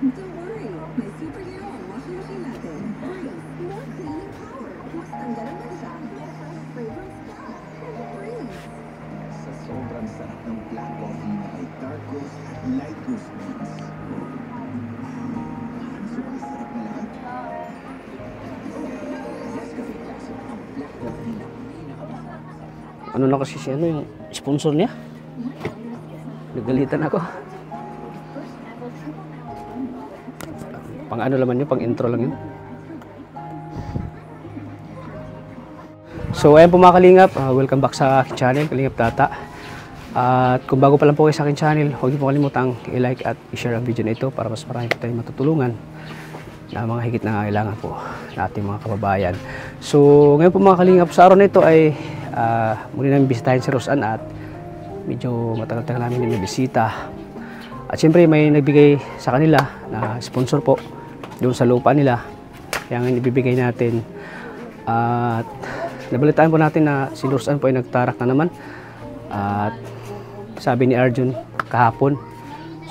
Don't worry, may superhero ang washing machine natin. Breeze, more cleaning power. Mas tanggalan mo siya. Fragrance pa. Breeze. Sa sobrang sarap ng black coffee na may dark roast at light roast beans. Parang sobrang sarap na lahat. Nescafe Classic, ang black coffee na pinakamasarap. Ano na kasi siya, ano yung sponsor niya? Nagalitan ako. Pang ano naman yun, pang intro lang yun. So ayan po mga Kalingap, welcome back sa aking channel, Kalingap Tata. At kung bago pa lang po kayo sa aking channel, huwag niyo po kalimutang i-like at i-share ang video na ito para mas marami po tayong matutulungan na mga higit na kailangan po na ating mga kababayan. So ngayon po mga Kalingap, sa araw na ito ay muli namin bisitahin si Roseanne at medyo matagal-tagal namin yung bisita. At syempre may nagbigay sa kanila na sponsor po doon sa lupa nila. Kaya ngayon ibibigay natin. At nabalitaan po natin na si Roseanne po ay nagtarak na naman. At sabi ni Arjun kahapon.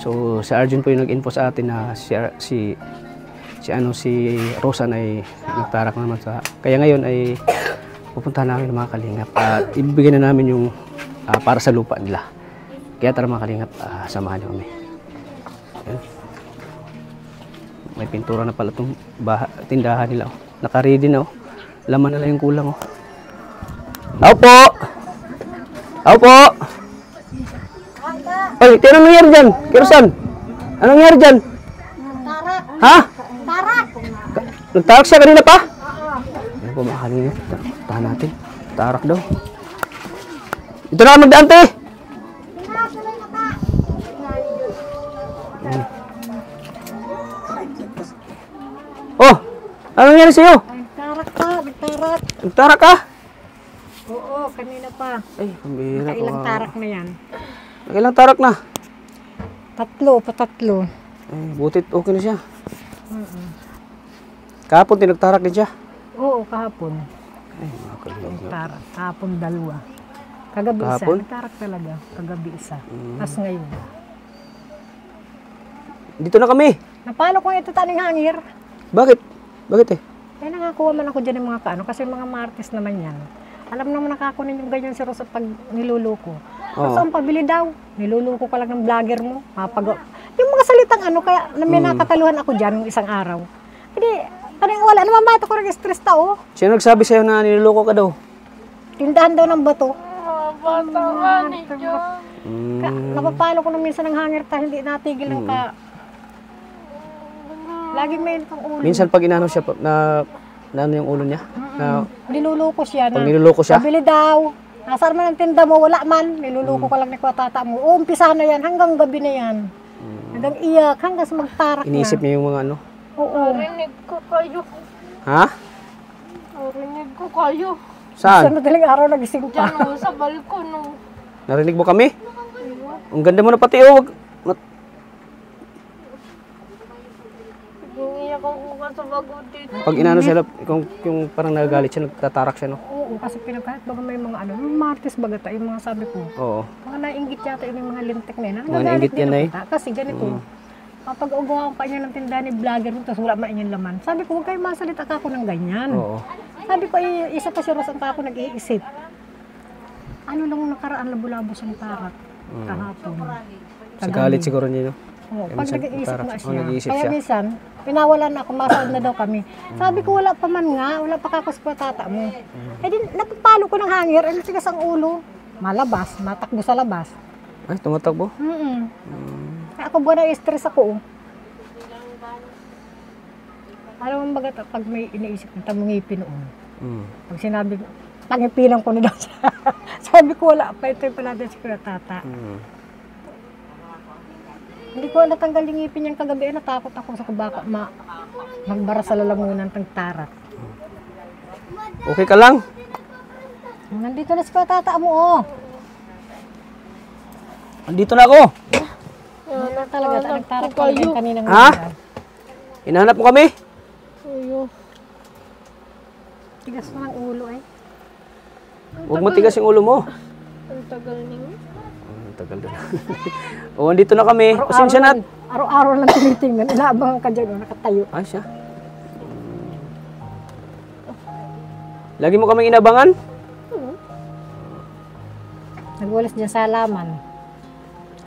So si Arjun po yung nag-info sa atin na si Roseanne ay nagtarak na naman sa. Kaya ngayon ay pupuntahan namin mga Kalingap at ibibigay na namin yung para sa lupa nila. Kaya tara mga Kalingap, samahan niyo kami. Ayan. May pintura na pala itong tindahan nila. Naka-ready na. Laman na lang yung kulang. Tao po! Tao po! Ay, anong nangyari dyan? Kirosan? Anong nangyari dyan? Tarak. Ha? Tarak. Nagtarak siya kanina pa? Ayan po mga Kalingap. Tahan natin. Tarak daw. Ito na magdaan, te! Oh! Anong nangyari sa'yo? Tarak pa. Nagtarak. Nagtarak ka? Oo, kanina pa. Ay, pambihira. Nakailang tarak na yan. Nakailang tarak na? Patatlo. Ay, butit okay na siya. Kahapon tinagtarak din siya. Oo, kahapon. Ay, mga Kalingap. Tarak. Kahapon dalawa. Kagabi Kahapon? isa. Nagtarak talaga. Kagabi isa. Tapos ngayon. Dito na kami. Napalo ko ito taning hangir. Bakit? Bakit eh? Kaya nakakuha man ako dyan ng mga kaano. Kasi mga martes naman yan. Alam naman nakakunin yung ganyan si Rosa pag niluluko. Tapos ang pabili daw. Niluluko ka lang ng vlogger mo. Yung mga salitang ano. Kaya may nakataluhan ako dyan ng isang araw. Hindi. Kanang wala naman ba ito ko nag-stress tao? Sino nagsabi sa'yo na niloloko ka daw? Tindahan daw ng bato. Bata nga ninyo. Napapalo ko na minsan ng hangir ta hindi natigil ng ka. Laging may itong ulo. Minsan pag inano siya na ano yung ulo niya? Na Niluluko siya pag na. niloloko siya? Pabili daw. Nasaan man ang tinda mo, wala man. Niluluko ka lang ni Kuwatata mo. O, umpisa na yan, hanggang gabi na yan. Hanggang iyak, hanggang sa magtarak Iniisip na. niya yung mga ano? Oo. Narinig ko kayo. Ha? Narinig ko kayo. Sa Saan? madaling araw nagising pa. Diyan o, sa balkon o. Narinig mo kami? Ang ganda mo na pati oh. Bungiyak ako nga sa bago dito. Pag inano siya, yung parang nagagalit siya, nagtatarak siya no? Oo, kasi pinagkahit baga may mga ano, yung martes baga ta, yung mga sabi ko. Oo. Mga nainggit yata yung mga lintik na yun. Mga Nagagalit nainggit din yan, ako eh. ta. Kasi ganito, kapag ugawan pa niya ng tindahan ni vlogger mo, tapos wala man inyong laman. Sabi ko, huwag kayo masalita ka ako ng ganyan. Oo. Sabi ko, isa pa si Rosan pa ako nag-iisip. Ano lang nakaraan labo-labo siyang tarak kahapon. Sagalit siguro niya no? Oo, Kaya pag minsan nag-iisip tarak- nga oh, siya. nag-iisip Kaya siya. minsan, pinawalan ako, masaod na daw kami. Sabi ko, wala pa man nga, wala pa kako sa tata mo. Eh di, napapalo ko ng hangir, ano tigas ang ulo. Malabas, matakbo sa labas. Ay, tumatakbo? Kaya ako buwan na-stress ako. Alam mo baga, pag may iniisip ng tamungipin noon, pag sinabi, pangipinan ko na daw siya. Sabi ko, wala pa, ito yung pala din si Kuya Tata. Hindi ko natanggal yung ngipin niyang kagabi. Natakot ako sa baka magbara sa lalamunan ng tarak. Okay ka lang? Nandito na si Kuya Tata mo, oh. Andito na ako. Ano talaga, nagtarak ko kayo. ka kanina. Ha? Hinahanap mo kami? Ayo. Tigas mo ng ulo, eh. Huwag matigas yung ulo mo. Ang tagal ninyo. Ang tagal doon. O, andito na kami. Pasensya na. Araw-araw lang tinitingnan. Inaabangan ka dyan, nakatayo. Ay, siya. Lagi mo kaming inabangan? Nagulas dyan sa halaman.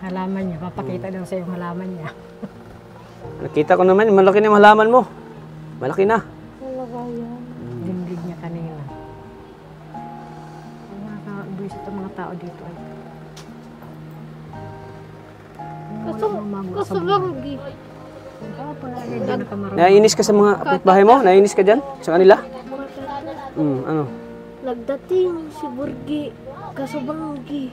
Halaman niya, papakita daw sa yung halaman niya. Nakita ko naman, malaki na yung halaman mo. Malaki na. Talaga yan. Dindig niya kanina. Nakaka-buisit ang mga tao dito. Ay. Kaso banggi. Naiinis ka sa mga kapitbahay mo? Naiinis ka dyan? Sa kanila? Ano? Nagdating si Burgi. Kaso banggi.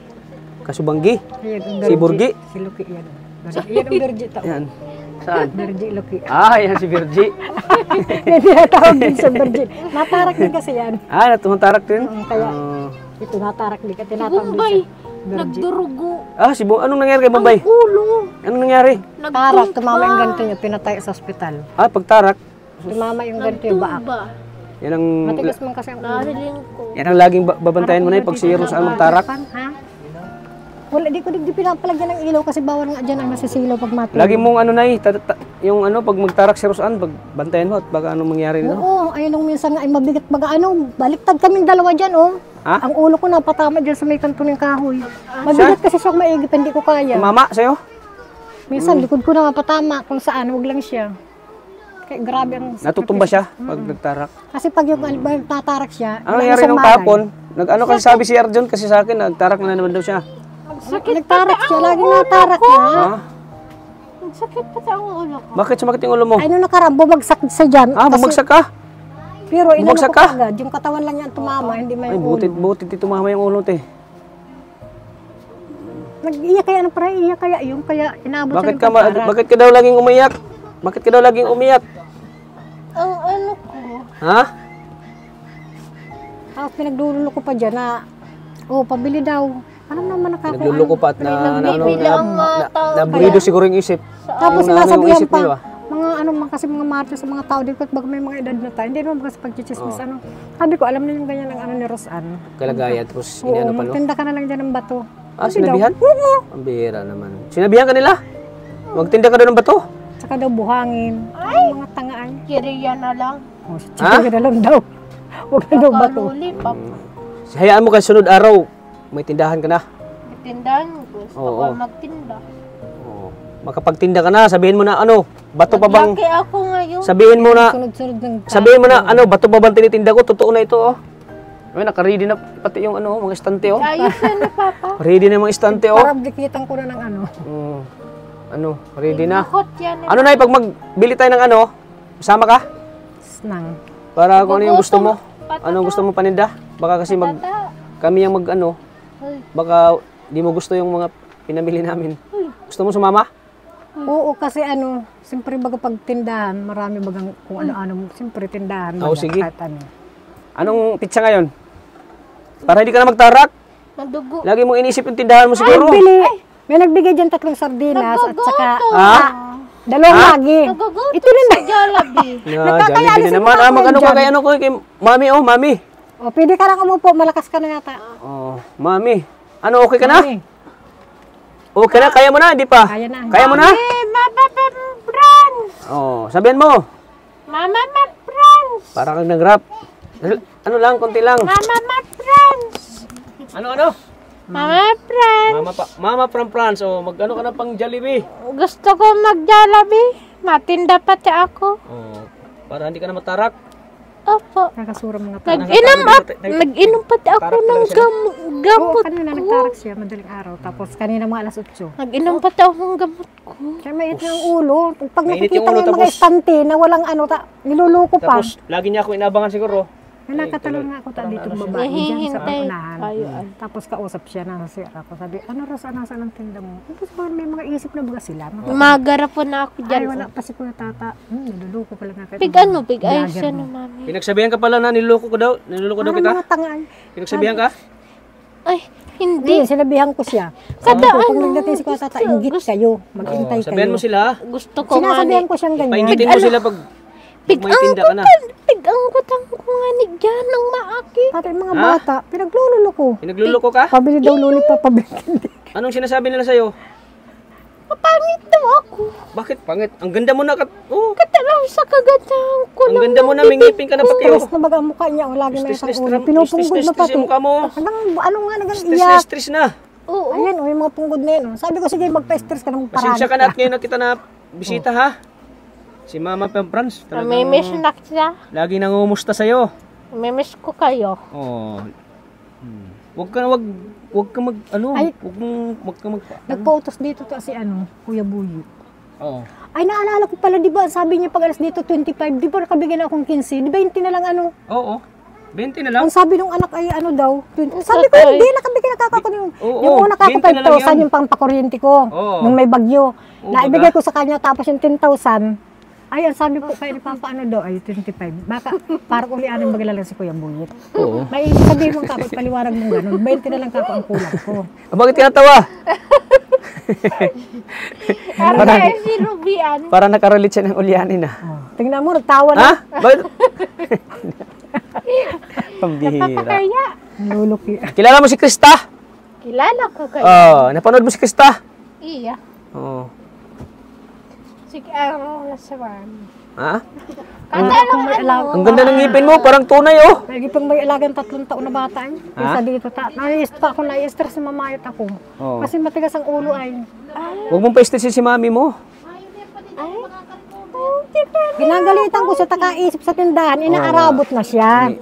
Kasubanggi? Ayan, Si Burgi? Si Luki yan. Yan ang Bergi tao. Yan. Saan? Bergi Luki. Yan si Virgie. Yan tinatawag din sa Bergi. Natarak din kasi yan. Natumantarak din? Kaya ito natarak din. Tinatawag din Bombay. sa Bergi. Nagdurugo. Anong nangyari kay Bombay? Ulo. Anong nangyari? Tarak, tumama yung ganito niya. Pinatay sa ospital. Pagtarak. Tumama yung ganito yung baak. Nagtumba. Yan ang, Matigas man kasi ang ulo. Nariling ko. yan ang laging babantayan mo na pag si Rosal magtarak. Ha? Wala, di ko pinapalagyan ng ilaw kasi bawal nga dyan ang nasisilaw pag matulog. Lagi mong yung pag magtarak si Rosan, pag bantayan mo at baka anong mangyari nito. Oo, ayun nung minsan nga ay mabigat baga baliktad kaming dalawa dyan Ang ulo ko napatama dyan sa may kanto ng kahoy. Mabigat kasi siya maigip, hindi ko kaya. Mama, sa'yo? Minsan likod ko na mapatama kung saan, wag lang siya. Kaya grabe ang sakit. Natutumba siya pag nagtarak. Kasi pag yung tatarak siya, Ano nangyari nung kapon? Nag-ano kasi sabi si Arjun kasi sa akin, nagtarak na naman daw siya. nagtarak siya, lagi natarak niya. Nagsakit pa sa ang ulo ko. Bakit sumakit yung ulo mo? Ay, nung nakaraan, bumagsak sa dyan. Bumagsak ka? Pero inano Bumagsak ko ka? agad, yung katawan lang niya ang tumama, hindi may Ay, butit tumama yung ulo, te. Nag-iyak kaya, yung kaya inabot Bakit siya ng pagtarak. bakit ka daw laging umiyak? Bakit ka daw laging umiyak? Ang ano ko. Ha? Tapos pinagdulo ko pa dyan na, pabili daw. Ano naman nakakaano? Nagluluko ko pa at Nagbibili ang mga tao. naburido siguro yung isip. Tapos Yung sinasabihan isip niyo, pa, kasi mga martes sa mga tao dito, baga may mga edad na tayo, hindi naman kasi pagchichismis, Sabi ko, alam na yung ganyan ng ni Rosan. Kalagayan, tapos Oo, iniano pa, no? magtinda ka na lang dyan ng bato. Sinabihan? Oo. Ang bihira naman. Sinabihan ka nila? Magtinda ka doon ng bato? Tsaka daw buhangin. Ay! Mga tangaan. Kiriya na lang. Tsaka na lang daw. Huwag na daw bato. Kalulipap. Hayaan mo kasi sunod araw, may tindahan ka na. Tindahan gusto Oo. ko magtinda. Oo. Makapagtinda ka na, sabihin mo na bato pa bang, Naglaki ako ngayon. sabihin mo na, Sunod-sunod ng sabihin mo na, bato pa bang tinitinda ko, totoo na ito, Ay, naka-ready na pati yung mga estante, Ayos na ni Papa. Ready na yung mga estante, Parang dikitan ko na ng ready na. Nakot yan. Ano na, pag magbili tayo ng sama ka? snang. Para kung ano yung gusto mo. Anong gusto mo paninda? Baka kasi kami yung baka di mo gusto yung mga pinamili namin. Gusto mo sumama? Oo, kasi siyempre baga pag tindahan, marami bagang kung ano-ano, siyempre tindahan. Oo, baga, sige. kahit Anong pitsa ngayon? Para hindi ka na magtarak? Nadugo. Lagi mong inisip yung tindahan mo siguro. Bili! May nagbigay dyan 3 sardinas at saka Ha? 2 lagi. Nagugutom Ito rin sa Jollibee. Jollibee din naman. Mag-ano ka kay kay mami, mami. Pwede ka lang umupo, malakas ka na yata. Mami. Okay ka na? Mami. Okay na? Kaya mo na? Hindi pa? Kaya na. Kaya mo na? Mama Friends! Sabihan mo. Mama Friends! Para kang nag-rap. Ano lang, konti lang. Mama Friends! Ano? Mama Friends! Mama from France. Mag-ano ka na pang Jollibee. Gusto ko mag-Jollibee. Matinda pati ako. Para hindi ka na matarak. Opo. Nakasura mga tao. Nag-inom pati ako ng gamot Kanina ko. nagtarak siya, madaling araw. Tapos kanina mga alas 8. Nag-inom pati ako ng gamot ko. Kaya mainit na ang ulo. Pag Mainit nakikita yung mo ulo, yung mga tapos- estante na walang niluluko pa. Tapos, lagi niya ako inabangan siguro. May nakatalon nga ako dito babae dyan sa Hihintay unahan. tayo. Tapos kausap siya na si ako. Sabi, Rosa, nasaan ang tinda mo? Tapos may mga isip na baga sila. Magara po na ako Ay, dyan. wala pa si Kuya Tata. Niluluko pala nga. Big ayos yan ni Mami. Pinagsabihan ka pala na niloloko ko daw. Niloloko daw kita. Mga tangaan. Pinagsabihan ka? Ay, hindi. Hindi, sinabihan ko siya. Sabi ko, pag nagdating si Kuya Tata, inggit kayo. Mag-intay kayo. Sabihan mo sila. Gusto ko nga Sinasabihan ni. ko siyang ganyan. Paingitin mo sila pag may tinda ka na. Pig-angkutan ko nga ni dyan ng maaki. Pati mga bata, pinaglululo ko. Pinagluloko ka? Pabili daw luli pa, pabili. Anong sinasabi nila sa'yo? Mapangit daw ako. Bakit pangit? Ang ganda mo na oh. Katalaw sa kagandang ko Ang ganda mo na, may ngipin ka na pati oh. Stress na baga ang mukha niya. O, lagi may isang Stress, ulo. Pinupunggod na pati. yung mukha mo. Hanggang, ano nga, nagang Stress na iyak. stress na. Oo. Ayan, o, yung mga punggod na yun. O. Sabi ko, sige, magpa-stress ka ng parang. Pasensya ka na at ngayon na kita na bisita ha. Si Mama Pemprans. Namimiss na siya. Lagi nangumusta sa'yo. Namimiss ko kayo. Oh. Wag ka mag ano, Ay. wag ka mag Nagpa-utos dito to si Kuya Buyo. Oo. Ay, naalala ko pala, di ba, sabi niya pag alas dito 25, di ba nakabigyan akong 15, di ba 20 na lang Oo. 20 na lang. Ang sabi nung anak ay daw, 20. Sabi ko, hindi, nakabigyan nakakako yung, Oo, yung una kako 20 na lang 5,000 yan. yung pampakuryente ko, Oo. nung may bagyo. Oo, Naibigay ko sa kanya, tapos yung 10,000, ay, ang sabi ko kay ni Papa daw, ay 25. Baka, parang ulian ang maglalala si Kuya Buyit. Oo. May sabihin mong kako, paliwanag mong ganun, 20 na lang kako ang kulang ko. Bakit tinatawa? Parang si Rubian. Para nakarelate siya ng ulyanin ah. Oh. Tingnan mo, nagtawa na. Ha? Bakit? Pambihira. Napakaya. Luluki. Kilala mo si Krista? Kilala ko kayo. Napanood mo si Krista? Iya. Oo. Sige, ang nasawan. Ha? Kung may alaga, Ang ganda ng ngipin mo, parang tunay oh. lagi pang may alagang 3 taon na bata eh. Kaysa dito, nai-stress na mamayat ako. Oo. Kasi matigas ang ulo ay. Huwag mong pa-stressin si mami mo. Ay. Ginagalitan ko siya, takaisip sa tindahan, inaarabot na siya.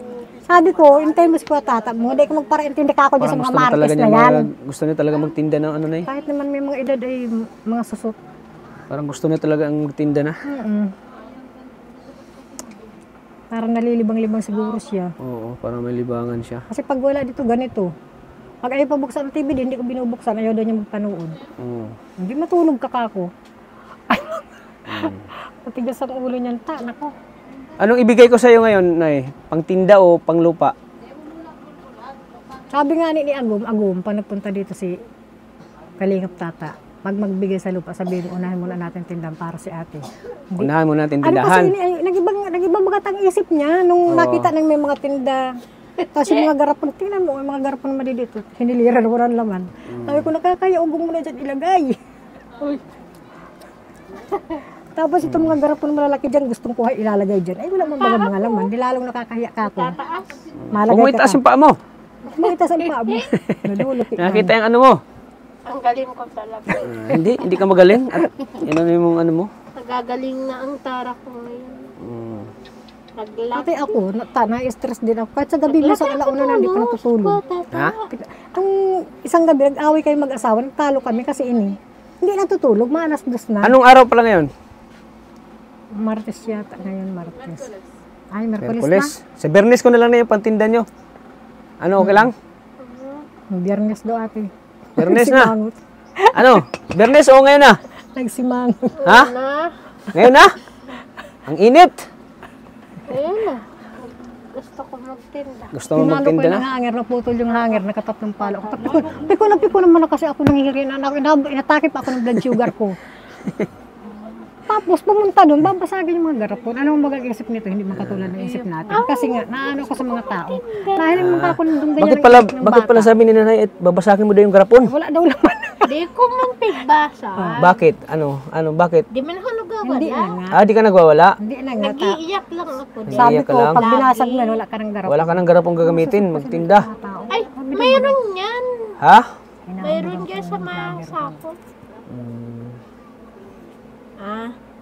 Sabi ko, intay mo si Kuya Tata mo, hindi ko magpara-intindi ka ako dyan sa Parang mga gusto niya talaga martes na yan. gusto niya talaga magtinda ng ano na eh. Kahit naman may mga edad ay mga susot. Parang gusto niya talaga ang magtinda na. Parang nalilibang-libang siguro siya. Oo, parang may libangan siya. Kasi pag wala dito, ganito. Pag ayaw pa buksan ang TV, hindi ko binubuksan, ayaw daw niya magpanood. Oo. Hindi matulog ka kako. Matigas ang ulo niyan, nako. Anong ibigay ko sa iyo ngayon, Nay? Pangtinda o panglupa? Sabi nga ni Agum, pag nagpunta dito si Kalingap Tata, pag magbigay sa lupa, sabihin, unahin muna natin tindahan para si ate. Unahan mo natin Ano tindahan. kasi, nag-ibang bagat ang isip niya nung nakita ng may mga tinda. Tapos yung mga garapon, tingnan mo, yung mga garapon naman dito, hiniliran, walang laman. Sabi ko, nakakaya, ugong mo na dyan ilagay. Tapos itong mga garapon malalaki dyan, gustong kuha ilalagay dyan. Ay, wala man baga mga laman, di lalong nakakahiya ka ako. Taas. Malagay Huwag mo itaas yung paa mo. Maitas ang paa mo. Nadulot. Nakita yung ano mo. Ang galing ko talaga. Hindi ka magaling. At inano yung ano mo. Nagagaling na ang tara ko ngayon. Naglak. Pati ako, na-stress din ako. Kahit sa gabi mo sa alauna na hindi pa natutulog. Ha? Itong isang gabi, nag-away kayo mag-asawa, nagtalo kami kasi hindi natutulog, maalas-dos na. Anong araw pala ngayon? Martes yata ngayon, Martes. Ay, Merkulis Merkulis. Sa Bernes ko na lang na yung pantinda nyo. Ano, okay lang? na. Biyernes daw ate. Bernes na. Nagsimangot. Ano? Bernes o ngayon na? Nagsimangot. Ha? Na. Ngayon na? Ang init. Ayun na. Gusto ko magtinda. Gusto mo Pinalo ko magtinda yung na? hanger, naputol yung hanger, nakatatlong palo. Piko naman ako kasi ako nangihirin. Inatake pa ako ng blood sugar ko. Tapos pumunta doon, babasagin yung mga garapon. Anong mag-iisip nito? Hindi makatulad ng isip natin. Kasi nga, naano ko sa mga tao. Dahil yung mga doon ganyan Bakit pala sabi ni nanay, babasagin mo daw yung garapon? Wala daw laman. Di ko man tigbasa. Bakit? Bakit? Di man ako Hindi nagawala. na nga. Di ka nagwawala? Hindi na nga. Nag-iiyak lang ako. Sabi Iiyak ka ko, lang? pag binasag mo, wala ka ng garapon. Wala ka ng garapong gagamitin, magtinda. Ay, mayroon yan. Ha? Mayroon dyan sa mga sako.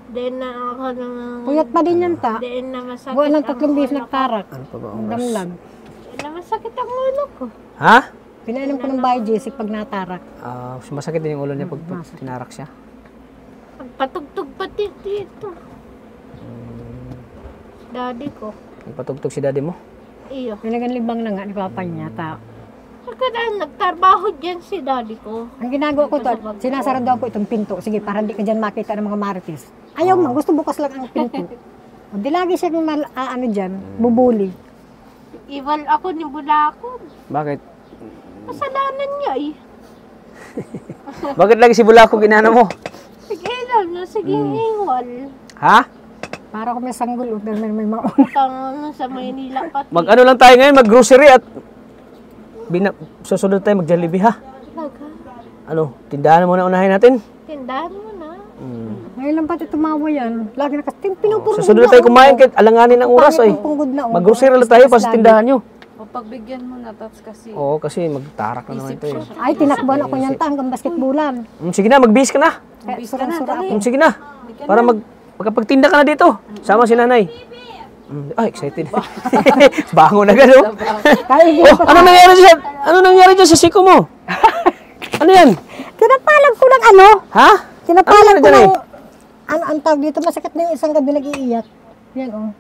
Then na ako ng... Puyat pa din yan ta. Then na masakit Buwan ng ang 3 bis ulo ko. nagtarak. Ano pa ba? Ang damlag. Then na masakit ang ulo ko. Ha? Pinainom ko ng biojesic pag natarak. Masakit din yung ulo niya pag tinarak siya. Patugtog pati dito. Daddy ko. Nagpatugtog si daddy mo? Iyo. Pinaganlibang na nga ni Papa niya. Pagkadaan, nagtrabaho dyan si daddy ko. Ang ginagawa ko to, sinasarado ko itong pinto. Sige, para hindi ka dyan makita ng mga marites. Ayaw man, gusto bukas lang ang pinto. O, di lagi siya dyan, bubuli. Iwal ako ni Bulako. Bakit? Kasalanan niya eh. Bakit lagi si Bulako ginano mo? Sige lang na, sige iwal. Ha? Para ko may sanggol, pero may mga Tangan sa Maynila pati. Mag-ano lang tayo ngayon, mag-grocery at susunod tayo mag-Jollibee ha? Talaga. Ano, tindahan muna unahin natin? Tindahan mo na. Ngayon lang pati tumawa yan. Lagi na kasi pinupuro. Sa sunod na tayo kumain kahit alanganin ng oras ay. Mag-grocery lang tayo para sa tindahan nyo. O pagbigyan mo na, tapos kasi Oo, kasi magtarak na naman ito eh. Ay, tinakbuhan ako niyan hanggang basketbulan. Sige na, magbihis ka na. Surang-sura ako. Sige na. Para magkapagtinda ka na dito. Sama si nanay. Ay, excited. Bango na gano'n. Ano nangyari dyan sa siko mo? Ano yan? Tinapalag ko ng ano? Ha? Tinapalag Ano ko yan, ng... Ano ang tawag dito? Masakit na yung isang gabi nag-iiyak. Yan oh.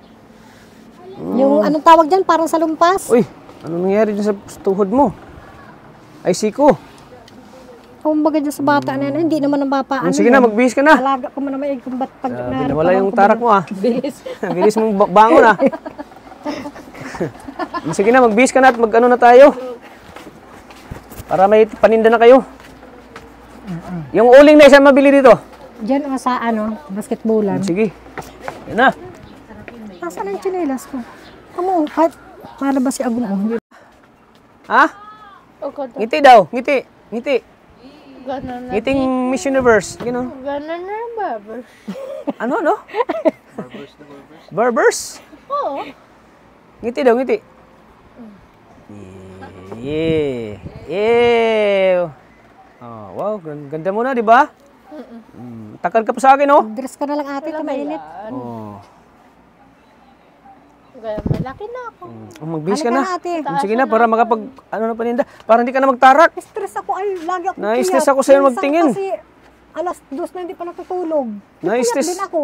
Yung anong tawag dyan? Parang sa lumpas. Uy, ano nangyari dyan sa tuhod mo? Ay, siko. Kumbaga dyan sa bata na yan, hindi naman ang bapa. Sige na, magbihis ka na. Alaga ko man naman kung ba't pag... Nawala yung tarak mo ah. Bilis mong bangon ah. Sige na, magbihis ka na at mag-ano na tayo. Para may paninda na kayo. Yung uling na isa mabili dito. Diyan o sa ano, basketballan. Sige. Yan na. Nasaan ang tsinelas ko? Kamu, kahit malabas si Agong. Ha? O kada. Ngiti daw, ngiti. Ngiti. Ganon na. Ngiting Miss Universe. Gano'n. Ganon na, babar. Ano? Barbers? Oo. Ngiti daw, ngiti. Yeah. Yeah. Oh, wow, ganda mo na, di ba? Takal ka pa sa akin, oh. Dress ka na lang ate, mainit. Oh. Gaya malaki na ako. Magbihis ka na. Halika na, ate. Sige na, para makapag, ano na paninda. Para hindi ka na magtarak. Stress ako, ay, lagi ako Na-stress ako sa'yo magtingin. Kasi alas 2 na hindi pa natutulog. Na-stress. Din ako.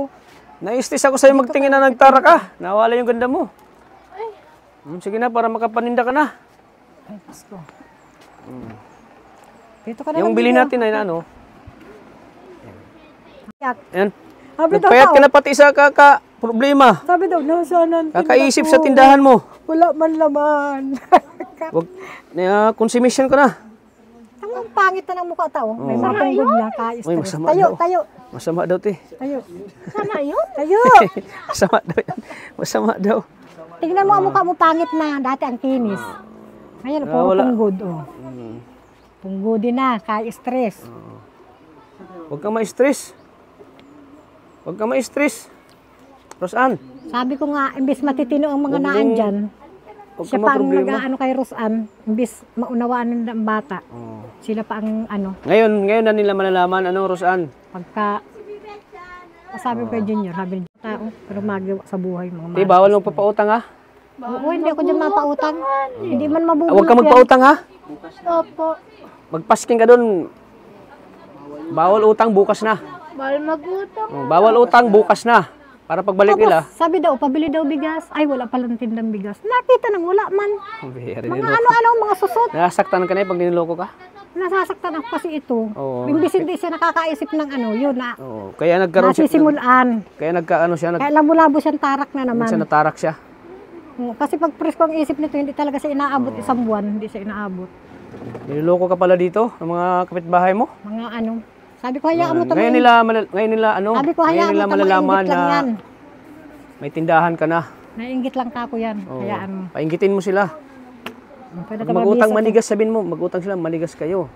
Na-stress ako sa'yo magtingin na nagtarak ka. Nawala yung ganda mo. Sige na, para makapaninda ka na. Ay, Pasko. Dito ka na Yung lang bilhin dito. natin ay ano. Yak. Ayan. Sabi daw, Nagpayat ka na pati sa problema. sabi daw, nasaan ang Kakaisip sa tindahan mo. Wala man laman. Wag, consumption ka na. Ang pangit na ng mukha tao. May matunggod na, ka-stress. Uy, masama Tayo, daw. tayo. Masama daw, te. Tayo. Sama yun? Tayo. Masama daw yan. Masama daw. Tingnan mo ang mukha mo pangit na. Dati ang kinis. Ngayon, puro wala. tunggod. Oh. Tunggodi na, ka-stress. Huwag kang ma-stress. Huwag kang ma-stress. Rosan, Sabi ko nga, imbis matitino ang mga Huwag naan mong- dyan, huwag siya kang pa ang ma-problema. nag-ano kay Rosan, imbis maunawaan nila ang bata. Sila pa ang ano, Ngayon na nila malalaman, ano, Rosan? pagka... Sabi ko kay Junior, sabi niya, tao, pero magawa sa buhay mga Te, bawal mong papautang, ha? Oo, hindi ako dyan mapautang. Hindi man mabubulok Huwag kang magpautang, ha? Opo. Magpasking ka doon. Bawal utang, bukas na. Bawal magutang. Bawal utang, bukas na. Para pagbalik nila. Sabi daw, pabili daw bigas. Ay, wala palang tindang bigas. Nakita nang wala man. Very Mga ano-ano, mga susot. Nasaktan ka na pag niloloko ka? Nasasaktan ako kasi ito. Oo. Imbis hindi siya nakakaisip ng ano, yun na. Oo. Kaya nagkaroon siya. Nasisimulan. Kaya nagkaano siya. Kaya labo-labo siyang tarak na naman. Minsan natarak siya. Kasi pag presko ang isip nito, hindi talaga siya inaabot isang buwan. Hindi siya inaabot. Niloloko ka pala dito ng mga kapitbahay mo. Mga ano. Sabi ko, hayaan mo Ngayon nila ano, Sabi ko, ngayon hayaan nila mo malalaman lang na yan. may tindahan ka na. Naiingit lang kako yan. Oo. Hayaan mo. Painggitin mo sila. Pwede Pag ka mag-utang mabisa. manigas, sabihin mo, mag-utang sila, manigas kayo.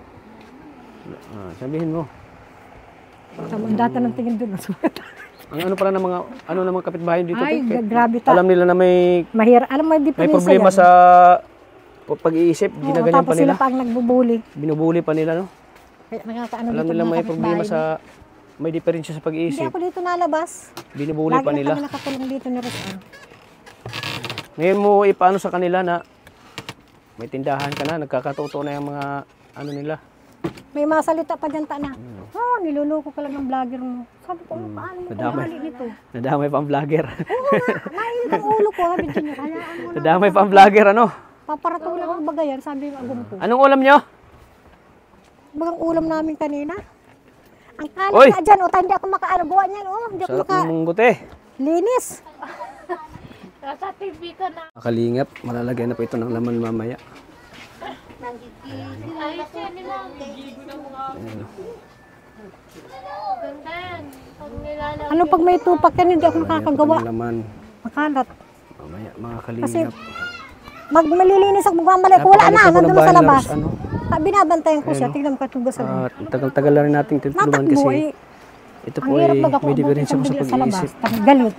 Sabihin mo. Ang data ng tingin doon. Ang ano pala ng mga kapitbahay dito. Ay, te? grabe ta. Alam nila na may Mahirap. Alam mo, hindi may problema sa pag-iisip, ginaganyan tapos pa nila. sila pa ang nagbubuli. Binubuli pa nila, no? Kaya nakakaano Alam dito nila mga may problema kapitbahay. may diferensya sa Hindi pag-iisip. ako dito nalabas. Binubuli Lagi pa na nila. kami nakatulong dito ni Rosan. Ngayon mo ipaano sa kanila na may tindahan ka na, nagkakatotoo na yung mga ano nila. May masalita pa dyan ta na. Oh, niluloko ka lang ng vlogger mo. Sabi ko, paano mo Nadamay. kumali nito? Nadamay pa ang vlogger. Mainit ang ulo ko, sabi niya. Hayaan mo na. Nadamay pa ang vlogger, ano? Paparatulan ang bagayan, sabi ng agum ko. Anong ulam nyo? Bagang ulam namin kanina. Ang Oy! kalat na dyan, o tayo hindi ako makaagawa niyan, oh. Hindi ako Sarap ng munggote. linis. Nasa TV ka na. Kalingap, malalagyan na po ito ng laman mamaya. Ayos yan nila. Ganda yan. Pag nilalagay. Ano pag may tupak yan, hindi ako nakakagawa. Ng laman Makalat. mamaya, mga Kasi kalingap. malilinis ako, magmamali ko. Wala na, Napakaliit po ng nandun bahay sa nila, labas. Ano? Binabantayan ko siya, Ayun, tignan mo katulog sa labas. At tagal-tagal na rin natin tinutulungan Natakbo kasi eh. ito Ang po hirap ay mag-ako, may diferensya po sa bigla sa labas. pag-iisip. Galit.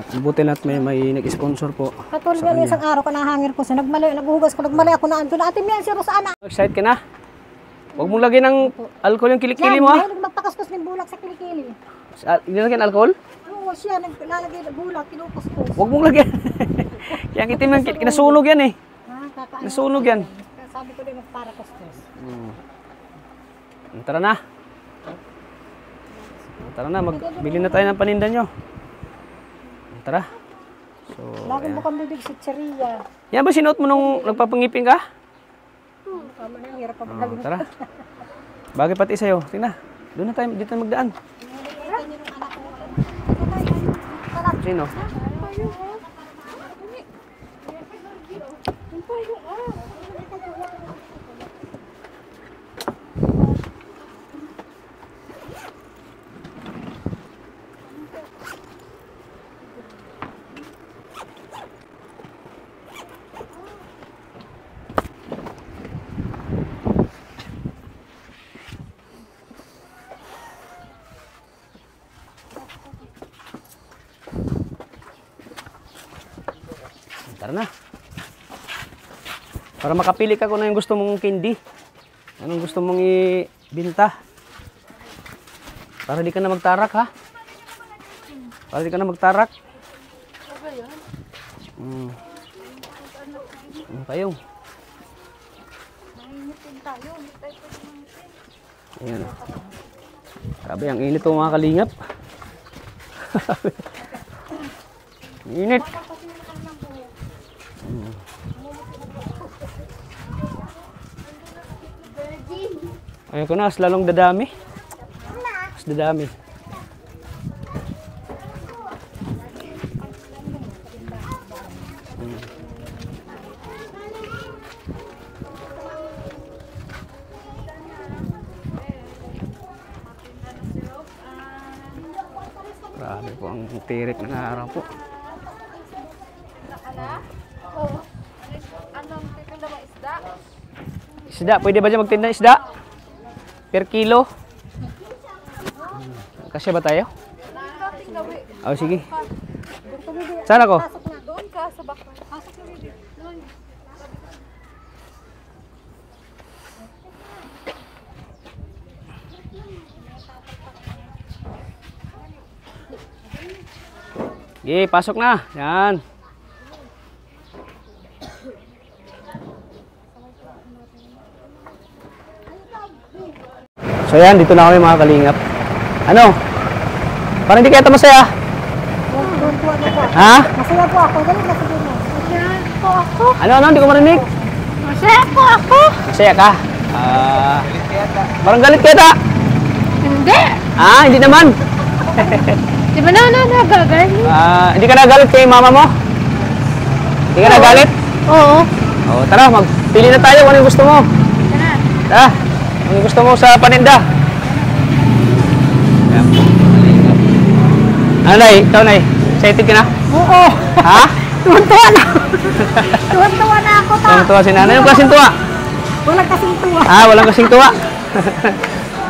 Ang buti na't may nag-sponsor po Katulad sa nga isang kanya. araw ko nahangir ko siya, naghugas ko, nagmali ako na ando na, Ate Mian, si Rosana. Excited ka na? Huwag mong lagyan ng alcohol yung kilikili mo, ha? Yan, magpakastos ng bulak sa kilikili. Nilagyan alcohol? Oo, siya, naglalagay ng bulak, kinukuskus. Huwag mong lagyan. Yang itim yung kinasunog yan eh. Kakaano. Nasunog yan. Sabi ko din, magparakustos. Tara na. Tara na, magbili na tayo ng paninda nyo. Tara. So, Lagi ayan. mo kang bibig sa tseriya. Yan ba sinuot mo nung nagpapangipin ka? Tama na, hirap pa Oh, magaling. tara. Bagay pati sa'yo. Tingnan. Doon na tayo, dito tayo magdaan. Sino? Tara na. Para makapili ka kung ano yung gusto mong candy. Anong gusto mong ibinta. Para di ka na magtarak, ha? Para di ka na magtarak. Payong. Ayan. Grabe, ang init po mga kalingap. Init. Ayun ko na, mas lalong dadami. Mas dadami. Grabe po ang tirik ng araw po. Anong titinda mo isda? Isda, pwede ba dyan magtinda ng isda? Per kilo? Kasya ba tayo? Oh, sige. Saan ako? Doon ka sa bakwan. Pasok na rin. Doon. Sige, pasok na. Yan. So yan, dito na kami mga kalingap. Ano? Parang hindi kaya masaya. Ha? Masaya po ako, galing na siguro. Masaya po ako. Ano? Hindi ko marinig. Masaya po ako. Masaya ka? Parang galit kaya ta. Hindi. Hindi naman. Di ba na nagagalit? Hindi ka nagalit kay mama mo? Hindi ka nagalit? Oo. Oh, tara, magpili na tayo kung ano yung gusto mo. Tara, ano yung gusto mo sa paninda? Ayan po. Ano, Nay? Ikaw, Nay? Excited ka na? Oo. Ha? Tuwan-tuwa na. Tuwan-tuwa na ako ta. Anong tuwa si nanay? Anong klaseng tuwa? Walang kasing tuwa. Walang kasing tuwa.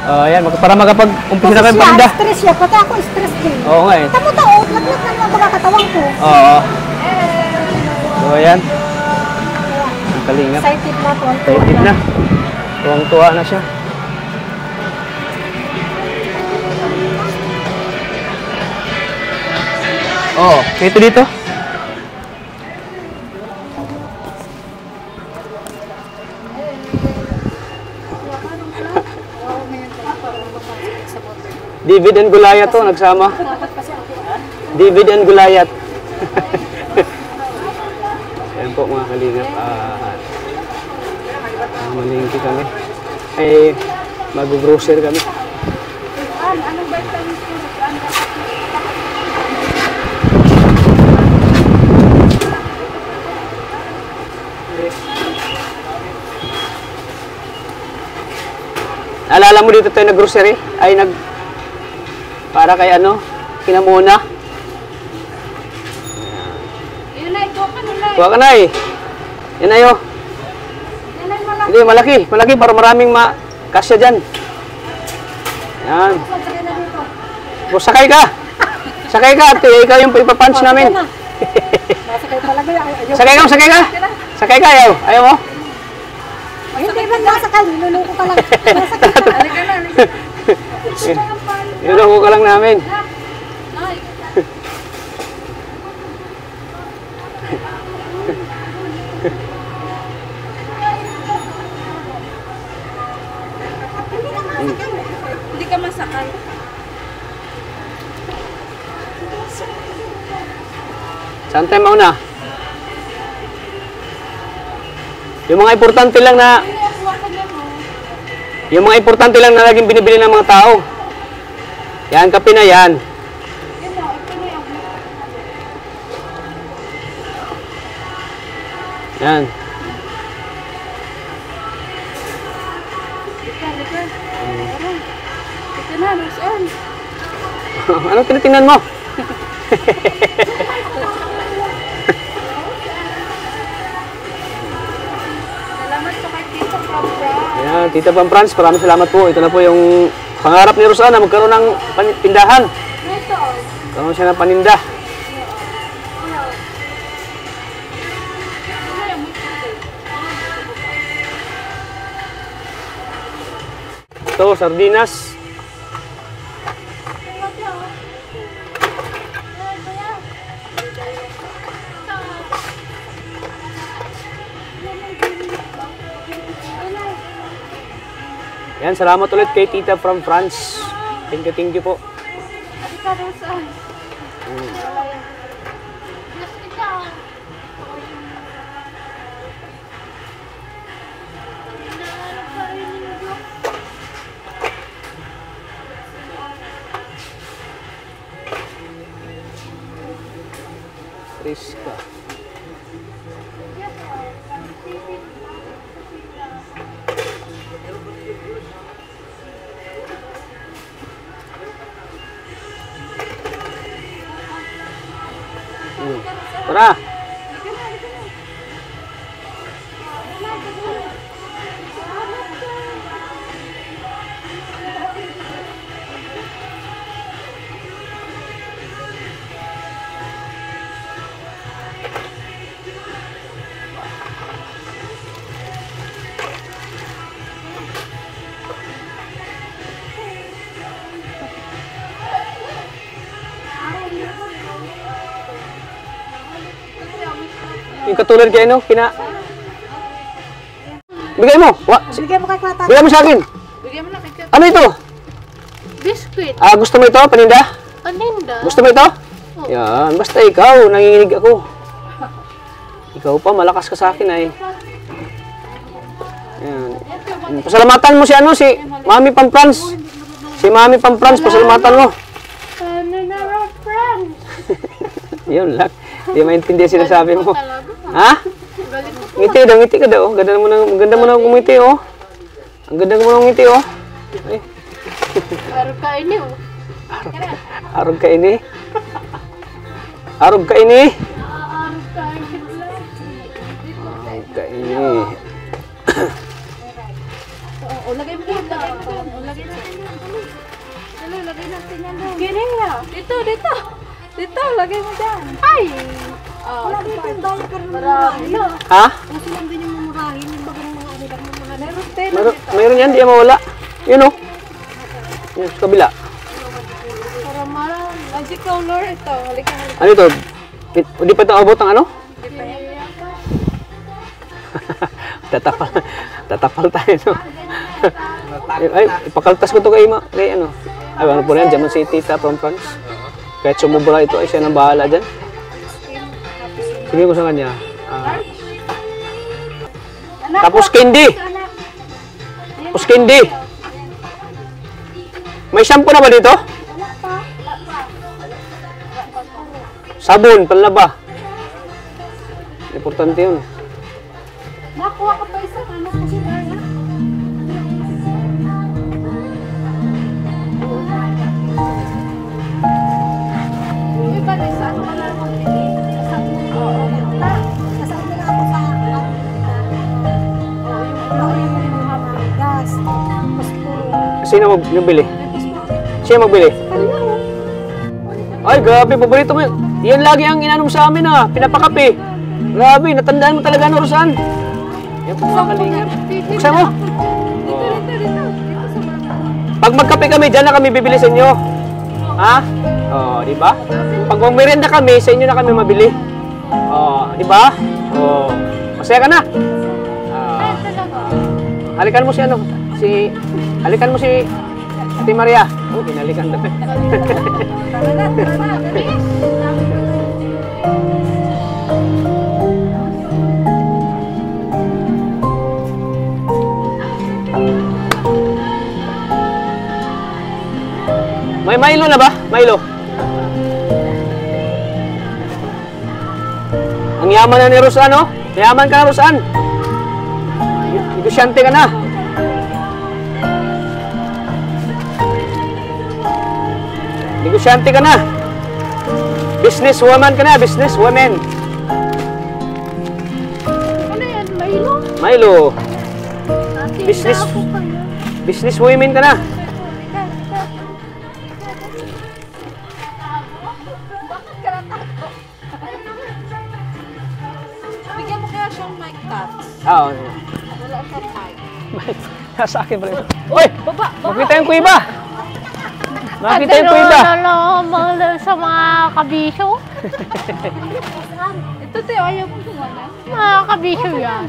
Ayan, para makapag-umpisa na kayong paninda. Stress siya, pati ako stress din. Oo nga eh. Tamo tao, laglag na naman pagkakatawang ko. Oo. So, ayan. Ang kalingap. Excited na to. Excited na. Tuwang-tuwa na siya. Oo, dito. David and Goliath to, nagsama. David and Goliath. Ayan po mga kalingap. Malingki kami. Ay, mag-grocery kami. Alala mo dito tayo nag-grocery? Ay, para kay ano? Kinamuna? Yun na, ito ka na lang. Kuha ka na eh. Yan na yun. Hindi, malaki. Malaki para maraming kasya dyan. Yan. O, sakay ka. Sakay ka, ate. Ikaw yung ipapunch namin. Masakay talaga. Sakay ka, sakay ka. Sakay ka, ayaw. Ayaw mo? Hindi ba nasakay? Niluluko ka lang. Nasakay ka. Halika na, halika. Niloko ka lang namin. Nay. Hindi ka masakay. Saan tayo mauna? Yung mga importante lang na laging binibili ng mga tao. Yan, kape na yan. Yan. Ito na, Rosan. Anong tinitingnan mo? Salamat po kay Tita Pabra. Ayan, Tita Pam Franz, maraming salamat po. Ito na po yung pangarap ni Rosan na magkaroon ng tindahan. Ito. Karoon siya ng paninda. Ito, sardinas. Yan, salamat ulit kay Tita from France. Thank you po. Ito, Rosan. Priska. Tara. Yung katulad kay ano, bigay mo. Bigyan mo kay Kwata. Bigay mo sa akin. Bigyan mo na kay Tita. Ano ito? Biscuit. Gusto mo ito, paninda? Paninda. Gusto mo ito? Yan, basta ikaw, nanginginig ako. Ikaw pa, malakas ka sa akin ay. Yan. Pasalamatan mo si ano, si Mami Pamprans. Si Mami Pamprans, pasalamatan mo. Ano na ang friends? Yun lang. Hindi maintindihan sinasabi mo. Talaga. Ha? Ngiti daw, ngiti ka daw. Ganda mo na ngumiti, oh. Ang ganda mo na ngumiti, oh. Ay. Arog ka ini, oh. Arog ka ini. Arog ka ini. Arog ka ini. Arog ka ini. O, lagay mo dito. O, lagay natin yan. Dali, lagay natin yan. Gini ya. Dito, dito. Dito, lagay mo dyan. Ay! Wala dito yung dahil ka rin Marami na. Ha? Kasi lang din yung mamurahin. Yung bagang mga ano lang mga ano. Meron tayo. Mayroon yan, di yan mawala. Yun, oh. Yan, sa kabila. Para marami. Magic color ito. Halika, halika. Ano ito? Hindi pa ito abot ng ano? Tatapal tayo, no? Ay, ipakaltas ko ito kay ano? Ay, ano po rin, dyan mo si Tita from France. Kahit sumubra ito, ay siya nang bahala dyan. Sige ko sa kanya. Tapos candy. Tapos candy. May shampoo na ba dito? Sabon, panlaba. Importante yun. Nakuha ka pa isa. Ano kasi na? Iba na isa. Ano ka na? Nasa Sino magbili? Siya magbili? Ay, grabe, paborito mo yun. Yan lagi ang inanom sa amin ah, pinapakape. Grabe, natandaan mo talaga no, Rosan. Yan po mga kalingap. Buksan mo. Pag magkape kami, dyan na kami bibili sa inyo. Ha? Oh, di ba? Pag magmerienda kami, sa inyo na kami mabili. Oh, di ba? Oh, masaya ka na. Halikan mo si ano? Halikan mo si Ate Maria. Oh, hinalikan na. Tara na, bilis. May Milo na ba? Milo. Ang yaman na ni Rosan, no? Yaman ka na, Rosan. Negosyante ka na. Negosyante ka na. Businesswoman ka na, businesswoman. Ano yan? Milo? Milo. Business. Businesswoman ka na. Bakit ka natakot? Bigyan mo kaya siyang mic touch. Oo. Wala siyang mic. Sa akin pala ito. Uy! Baba. Makita yung kuiba! Makita yung kuiba! Ano sa mga kabisyo? Ito tayo, ayaw mo tumala. Mga kabisyo yan.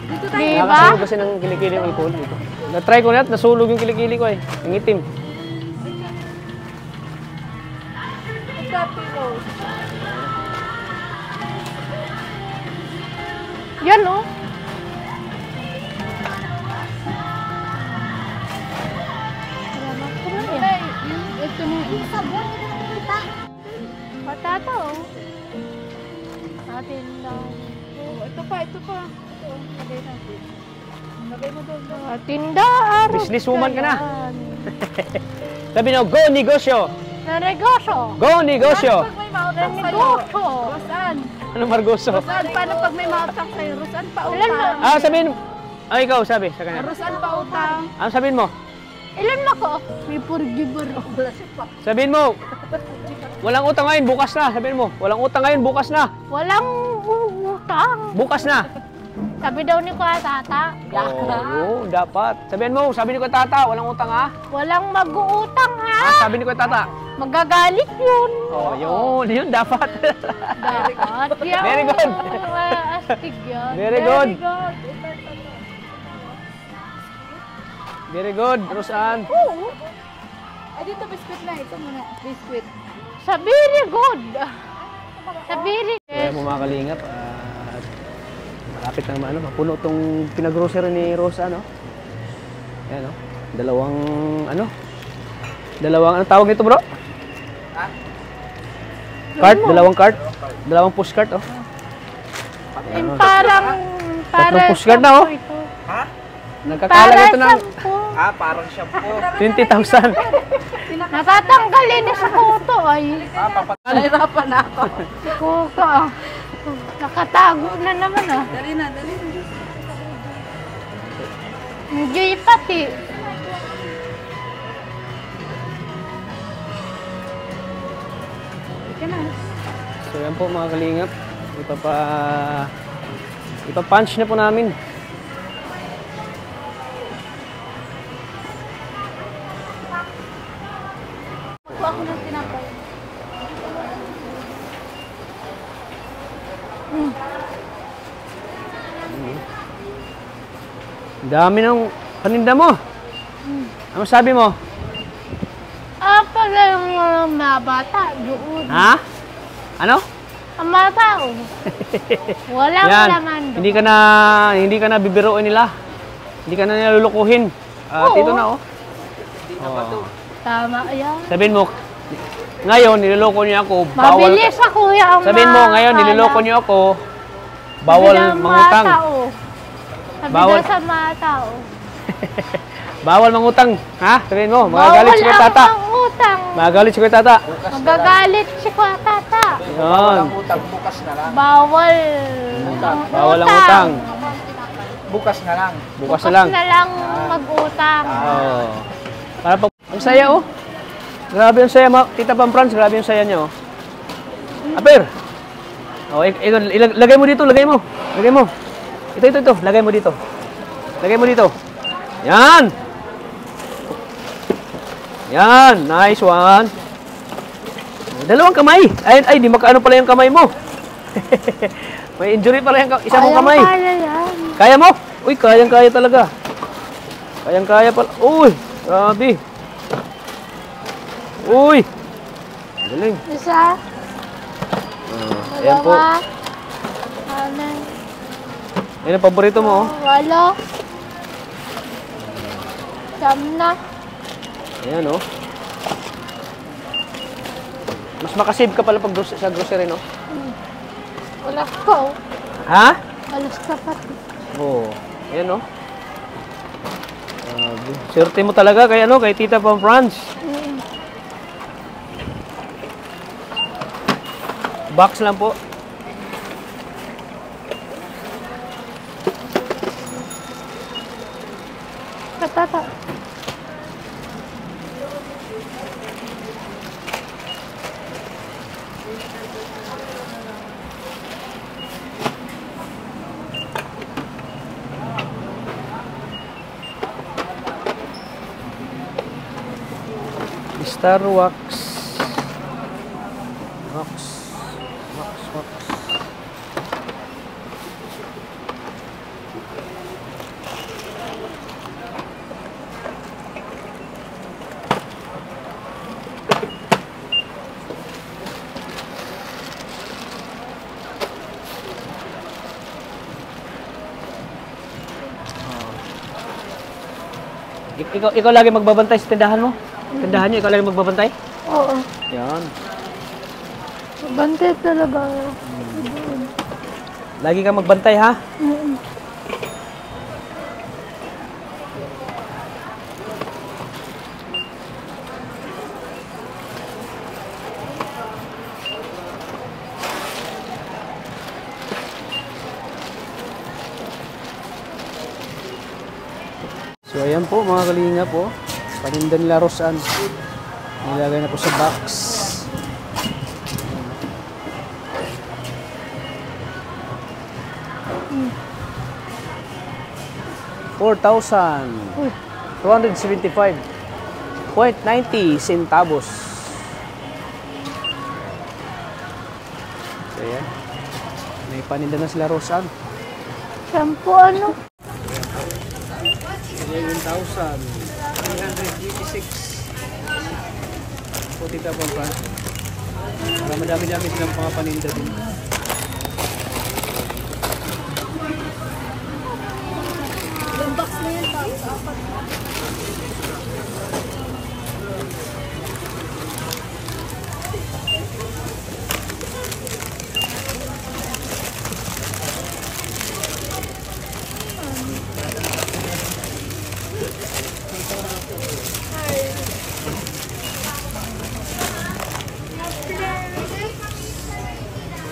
Dito tayo. Di ba? Nakakasunod kasi ng kilikili ng alcohol dito. Na-try ko na at nasulog yung kilikili ko eh. Ang itim. Yan oh. Ito mo. Patata oh. Atin lang. Ito pa. Ito. Lagay natin. Lagay mo doon. Tindaan. Businesswoman ka na. Sabi nyo, go negosyo! Na negosyo. Go negosyo! Pag may mautang Na sa'yo. negosyo. Rosan. Ano Margoso? Rosan, paano pag may mautang sa'yo? Rosan pa Ilan utang. Ah, sabihin. Ah, ikaw, sabi sa kanya. Rosan pa utang. Ano sabihin mo? Ilan mo ko? May forgiver. Sabihin mo, walang utang ngayon, bukas na. Sabihin mo, walang utang ngayon, bukas na. Walang utang. Bukas na. Sabi daw ni Kuya Tata. Oo, dapat. Sabihin mo, sabi ni Kuya Tata, walang utang ha? Walang mag-uutang ha. Ah, sabi ni Kuya Tata. Magagalit yun. Oh, yun dapat. Dapat yan. Very good. Astig yan. Very good. Very good, Rosan. Oo. Ay, dito biskuit na. Ito muna. Biskuit. Sa very good. Sa very Kaya mo mga kalingap, malapit na naman, mapuno itong pinag-grocery ni Rosa, no? Ayan, no? Dalawang, tawag nito, bro? Cart, dalawang cart. Dalawang push cart, oh. parang Tatlong pushcart na, oh. Ito. Nagkakalaga ito ng shampoo. Parang shampoo. 20,000. Natatanggalin na sa kuto ay. Nahirapan na ako. Kuka ah. Nakatago na naman ah. Dali na. Hindi pati. So yan po mga kalingap. Ipa-punch na po namin. Kuha ako ng tinapay. Dami ng paninda mo. Ano sabi mo? Pala yung mga bata, doon. Ha? Ano? Ang bata oh. Walang Yan. laman doon. Hindi ka na bibiruin nila. Hindi ka na nilulukuhin. Oo. Ito na, oh. Tama yan. Sabihin mo, ngayon niloloko niyo ako. Mabilis sa kuya ang Sabihin mo, ngayon niloloko niyo ako. Bawal mangutang. Sabi Bawal. daw sa mga tao. Bawal mangutang. Ha? Sabihin mo, magagalit si Kuya Tata. Bawal ang utang. Magagalit si Kuya Tata. Magagalit si Kuya Tata. Yun. Utang bukas na lang. Bawal. Bawal ang utang. bukas na lang. Bukas na lang. na lang mag-utang. Oo. Para pag... Ang saya, oh. Grabe yung saya, Tita Pam Franz. Grabe yung saya niya, oh. Aper! Oh, lagay mo dito, lagay mo. Lagay mo. Ito. Lagay mo dito. Lagay mo dito. Yan! Yan! Nice one. Dalawang kamay. Ay, di makaano pala yung kamay mo. May injury pala yung isa mong kamay. Kaya yan. Kaya mo? Uy, kayang-kaya talaga. Kayang-kaya pala. Uy, grabe. Uy. Galing. Isa. Ayan po. Dalawa. Anan. Yan ang paborito mo, oh. Walo. Siyam na. Ayan, oh. Mas makasave ka pala pag sa grocery, no? Wala ko. Ha? Alas ka pa. Oo. Ayan, oh. Swerte mo talaga kay, kay Tita Pam Franz. Box lang po. Katata. Star Wax. Wax. Ikaw lagi magbabantay sa tindahan mo? Tindahan niyo, ikaw lagi magbabantay? Oo. Yan. Bantay talaga. Lagi ka magbantay, ha? So ayan po mga kalinga po, paninda nila Rosan. Nilagay na po sa box. $4,275.90 centavos. So ayan, may paninda na sila Rosan. Shampoo ano? 11,386. So, Tita Pam Franz. Madami-dami silang mga paninda din. Yung box na yun, apat.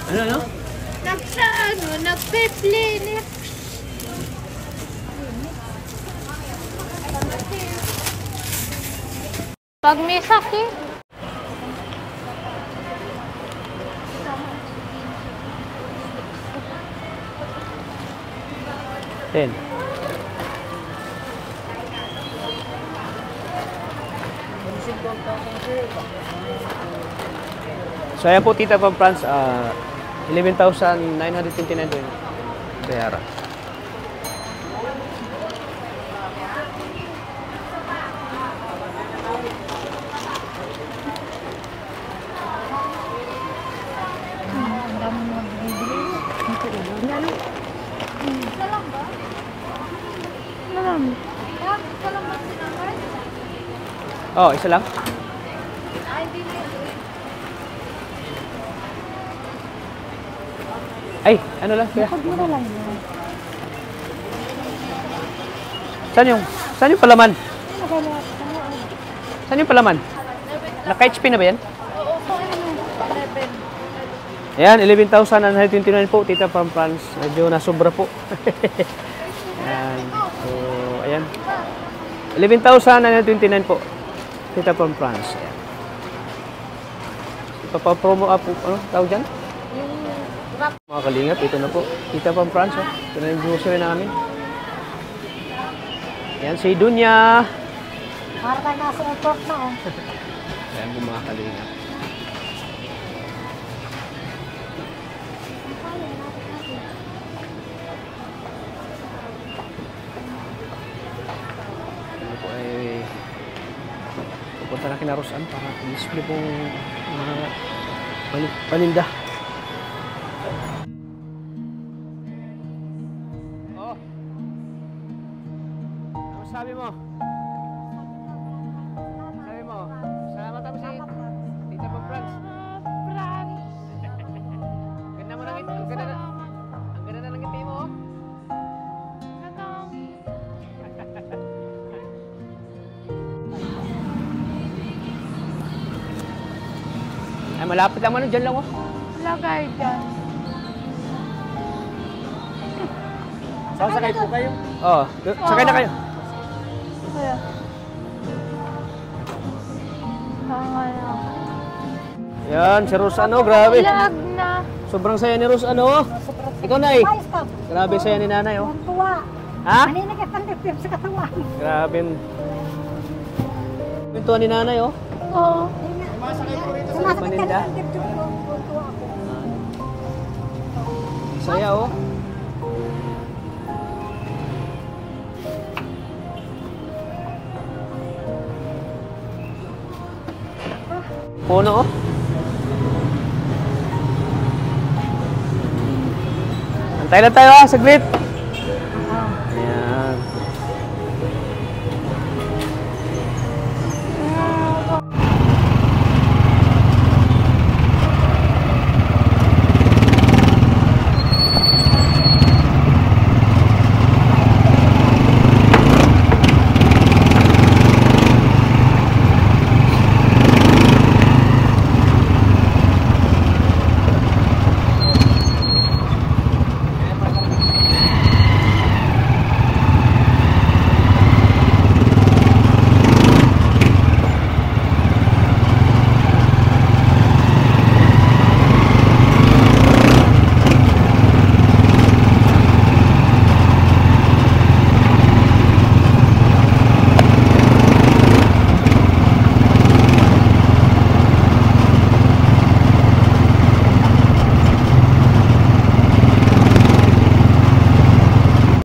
Ano? Nagpe-play. Pag may sakit. Ten. So ayan po Tita Pam Franz, 11,929 din bayaran. Oh, isa lang. Ay, ano lang kuya? Saan yung palaman? Saan yung palaman? Naka-HP na ba yan? Ayan, 11,929 po, Tita Pam Franz. Medyo nasobra po. Ayan. Ayan. So, ayan. 11,929 po. Tita from France. Ayan. Ipapapromo up po. Ano tawag dyan? Mga kalingap, ito na po. Tita from France. Oh. Ito na yung grocery namin. Ayan, si Dunya. Para tayo nasa airport na, oh. Ayan po mga kalingap. Ano po ay pupunta na kina Rosan para display pong mga paninda. Oh. Ano sabi mo? Sabi mo, salamat ako si Tita from France. Ganda mo lang ito. Ang ganda na lang ito mo. Ay, malapit lang dyan lang oh. Lagay dyan. Sasakay po kayo? Oo, sakay na kayo. Kaya. Tama na. Yan, si Rosan oh, grabe. Lag na. Sobrang saya ni Rosan oh. Ikaw na eh. Ayos ka. Grabe saya ni nanay oh. Tuwa. Ha? Kanina ka tandip sa katawan. Grabe. Pintuan ni nanay oh. Oo. Sumasakit ka Maninda. ng tandip. Tuwa ako. Saya oh. Puno oh. Antay lang tayo ah, saglit. Ayan.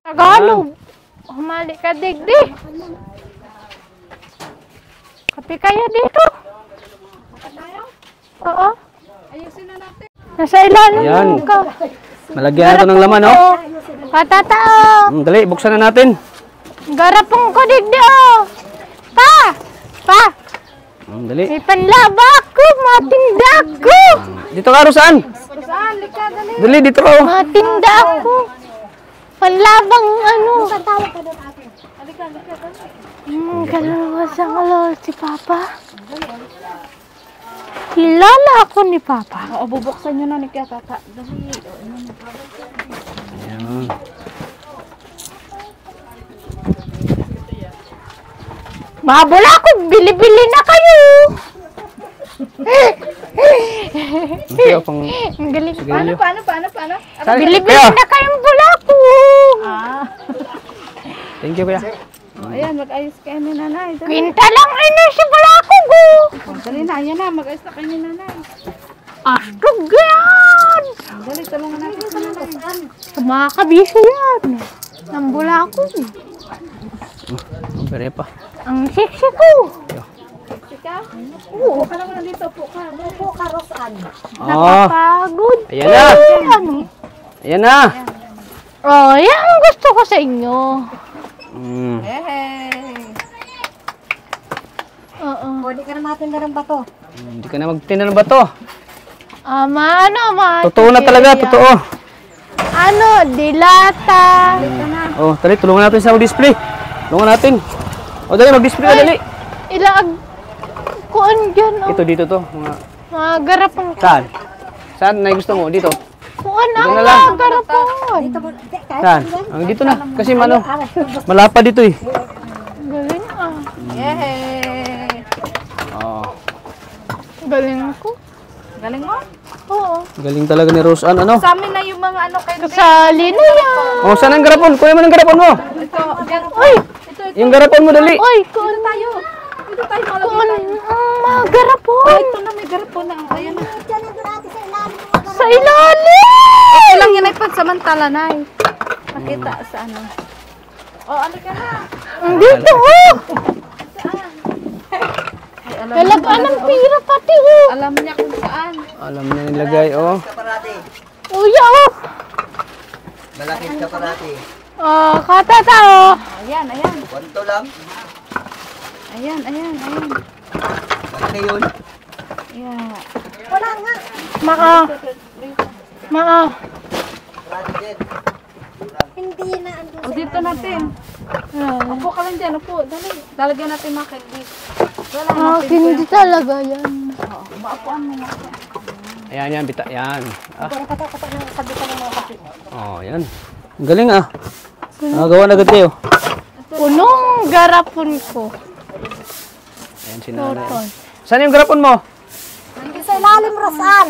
Tagalog. Humali ka, digdi. Kape kaya dito? Oo. Ayusin na natin. Nasa ilalim Ayan. ka. Malagyan natin ng laman oh. Patatao. Dali, buksan na natin. Garapong ko digdi oh. Pa. Dali. May panlaba ko. Matinda ko. Dito ka, Rosan. Saan? Lika, dali. Dali, dito ka oh. Matinda ko. Panlabang ano. Tawag ka doon ate. Halika, dali. Kalawa sa kalawal si Papa. Kilala ako ni Papa. Oo, bubuksan nyo na ni Kaya Tata. Dali. Ayan. Mabula ako. Bili-bili na kayo. Okay, oh, pang... Ang galing. Sigarilyo. Paano? Bili-bili Kaya. na kayong bulako. Thank you, kuya. Ayan, mag-ayos kayo ni nanay. Dali. Kwinta lang ina si bulako ko. Dali na, ayan na. Mag-ayos na kayo ni nanay. Astugyan. Dali, tulungan natin sa nanay. Mga kabisi yan. Ng bulako. Ang pere pa. Ang sexy ko. Sika? Oo. Ka naman dito po ka. Upo ka, Rosan. Oh, Napapagod. Ayan na. Ano? ayan na. Oh, yan ang gusto ko sa inyo. Hey. Oo. Pwede ka na matinda ng bato. Hindi ka na magtinda ng bato. Ano, Totoo na talaga, totoo. Ano, dilata. Oh, dali, tulungan natin sa display. Tulungan natin. Oh, dali, mag-display ka, dali. Ilag. Kuan dyan, oh. Ito, dito to. Mga garapang. Saan? Saan na gusto mo? Dito. Kuan Dito ang na lang. garapon. Saan? Ang dito na. Kasi malapa dito eh. Galing ah. Yay! Oh. Galing ko. Galing mo? Oo. Galing talaga ni Rose Ann. Ano? Sa amin na yung mga ano kay Kasali na yan. Oh, saan ang garapon? Kuya mo ng garapon mo. Ito, dyan. Uy! Yung garapon mo, dali. Uy! Kuan Tayo. Dito tayo malapit kuan tayo. ang mga garapon. Ito na may garapon na. Ayan na. Sa ilalim! Ilang yan ay pansamantala na eh. Makita sa ano. Oh, ano ka na? Dito oh! Ay, alam Talagaan ng pira pati oh! Alam niya kung saan. Alam niya nilagay, oh. Uya oh! Malaki ka parati. Oh, katata oh! Ayan, ayan. Kwanto lang. Ayan, ayan, ayan. Malaki yun. Yeah. Maka! Maka! Parati din. O, dito natin. Upo ka lang dyan, upo. Dali. Lalagyan natin mga candy. Wala, Ah, hindi talaga yan. maapuan mo nga. Ayan, yan, bita, yan. Ah. Oh, yan. Ang galing ah. Nagawa na agad kayo. Punong garapon ko. Ayan, sinanay. Saan yung garapon mo? Sa ilalim, Rosan.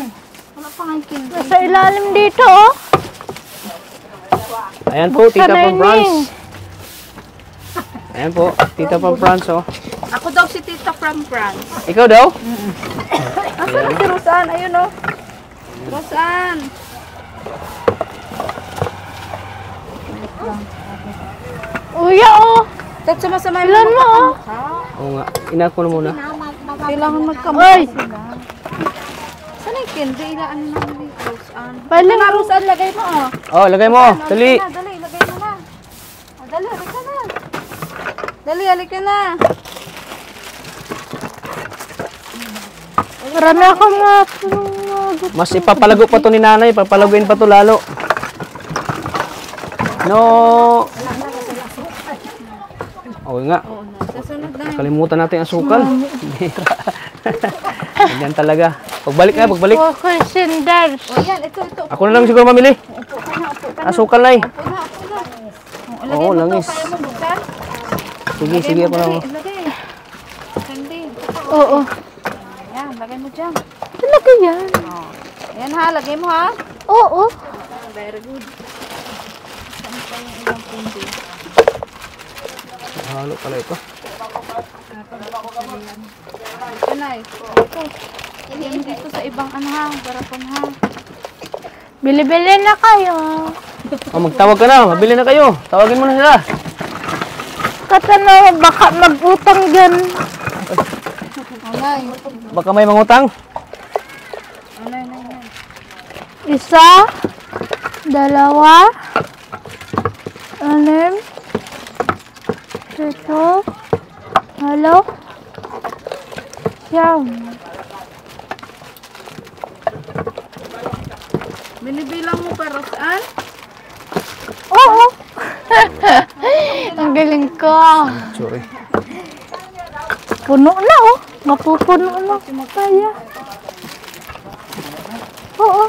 Wala pa nga yung candy. Sa ilalim dito oh. Ayan po, tita Sanay from France. Ayan po, tita from France, oh. Ako daw si Tita from France. Ikaw daw? Asan na si Rosan? Ayun o. Rosan! Uya oh. Tat sumasama yung Ilan mo oh. Oo nga, inako na muna. Kailangan magkamukha Oy. sila. Saan yung candy? Ilaan na ni Rosan. Paling Na Rosan, lagay mo oh. Oh, lagay mo, dali. Dali, lagay mo na. Oh, dali, halika na. Dali, halika na. Marami akong mga Mas ipapalago pa to ni nanay, papalaguin pa to lalo. No. Oo nga, Oo na, sasunod na. kalimutan natin ang asukal. Ganyan talaga. Pagbalik na, pagbalik. Okay, sinders. O yan, ito. Ako na lang siguro mamili. Upo ka na, upo ka na. Asukal na eh. Upo na, upo na. O, lagay Oo, mo langis. to, kaya mo buksan? Sige, sige ako lang. Lagay. Candy. Oo. Yan, lagay mo dyan. Talaga yan. Yan ha, lagay mo ha. Oo. Very good. Saan pa yung ilang candy? Halo pala ito. Ito na eh. Ito. Yan dito sa ibang ano ha, garapon ha. Bili-bili na kayo. Oh, magtawag ka na, mabili na kayo. Tawagin mo na sila. Katano, baka mag-utang dyan. Alay. Baka may mangutang. Alay. Isa, dalawa, anim, ito, halo, siyam. Binibilang mo pa, Rosan? Oo. Ang galing ko. Sorry. Puno na oh. Mapupuno na. Kaya. Oo.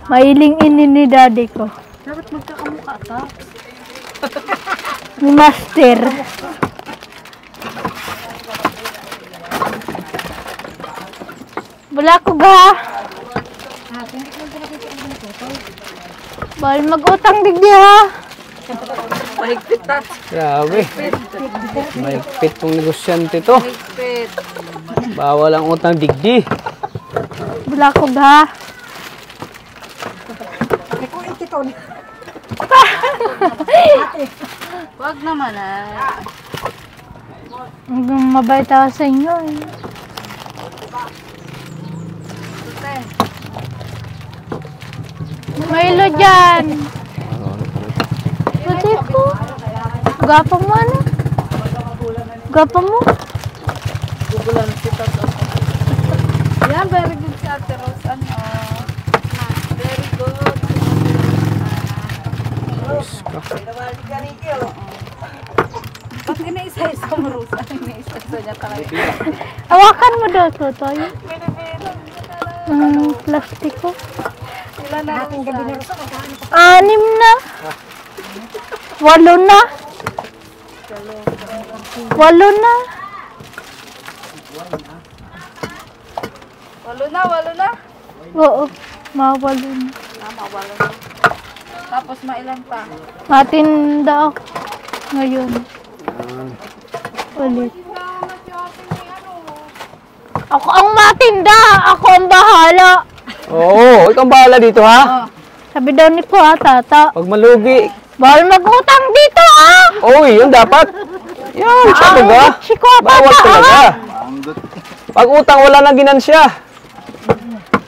Mailing ini ni daddy ko. Dapat magkakamukha ka. Ni master. Wala ko ba? Bawal mag-utang digdi ha. Mahigpit ta. Grabe. Mahigpit tong negosyante to. Mahigpit. Bawal ang utang digdi. Wala ko ba? Wag naman ah. Hanggang mabait ako sa inyo eh. Ate. Milo dyan. Pati ko. Gapa mo ano? Gapa mo? Gugulan kita sa. Yan, very good si Ate Rose. Ano? Very good. Ina-isa-isa mo, Rosa. Ina-isa-isa niya talaga. Hawakan mo daw to, Toy. Plastiko. Ilan na, Ating gabi na Rosa? Rosa, 6 na. 8 na. 8 na. Walo na. Oo, mawalo na. Walo na. Tapos mailan pa? Matinda ako ngayon. Ulit. Ako ang matinda. Ako ang bahala. Oo, ikaw ang bahala dito ha. Sabi daw ni po tata. Pag malugi. Bawal mag-utang dito Oy, yun dapat. Yan, siya talaga. Si ko Bawal talaga. Pag utang, wala na ginansya.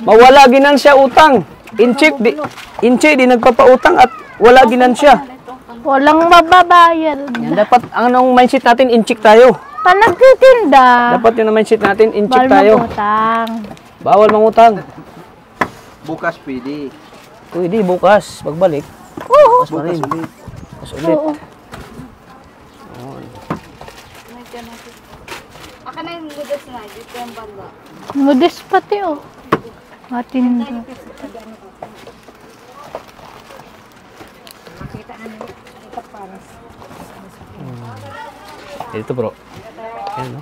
Mawala ginansya utang. Incheck, di nagpapautang at wala ginansya. Walang mababayad. Yan, dapat, anong mindset natin, incheck tayo. Pa nagtitinda. Dapat yun ang mindset natin, incheck Bawal tayo. mag-utang. Bawal mangutang. Bukas pwede. Pwede, bukas, pagbalik. Oo. Mas pa rin. Ulit. Mas ulit. Oo. Aka na yung ludas na. Dito yung banda. Modest pati Matinda. Ito bro. Ayan no.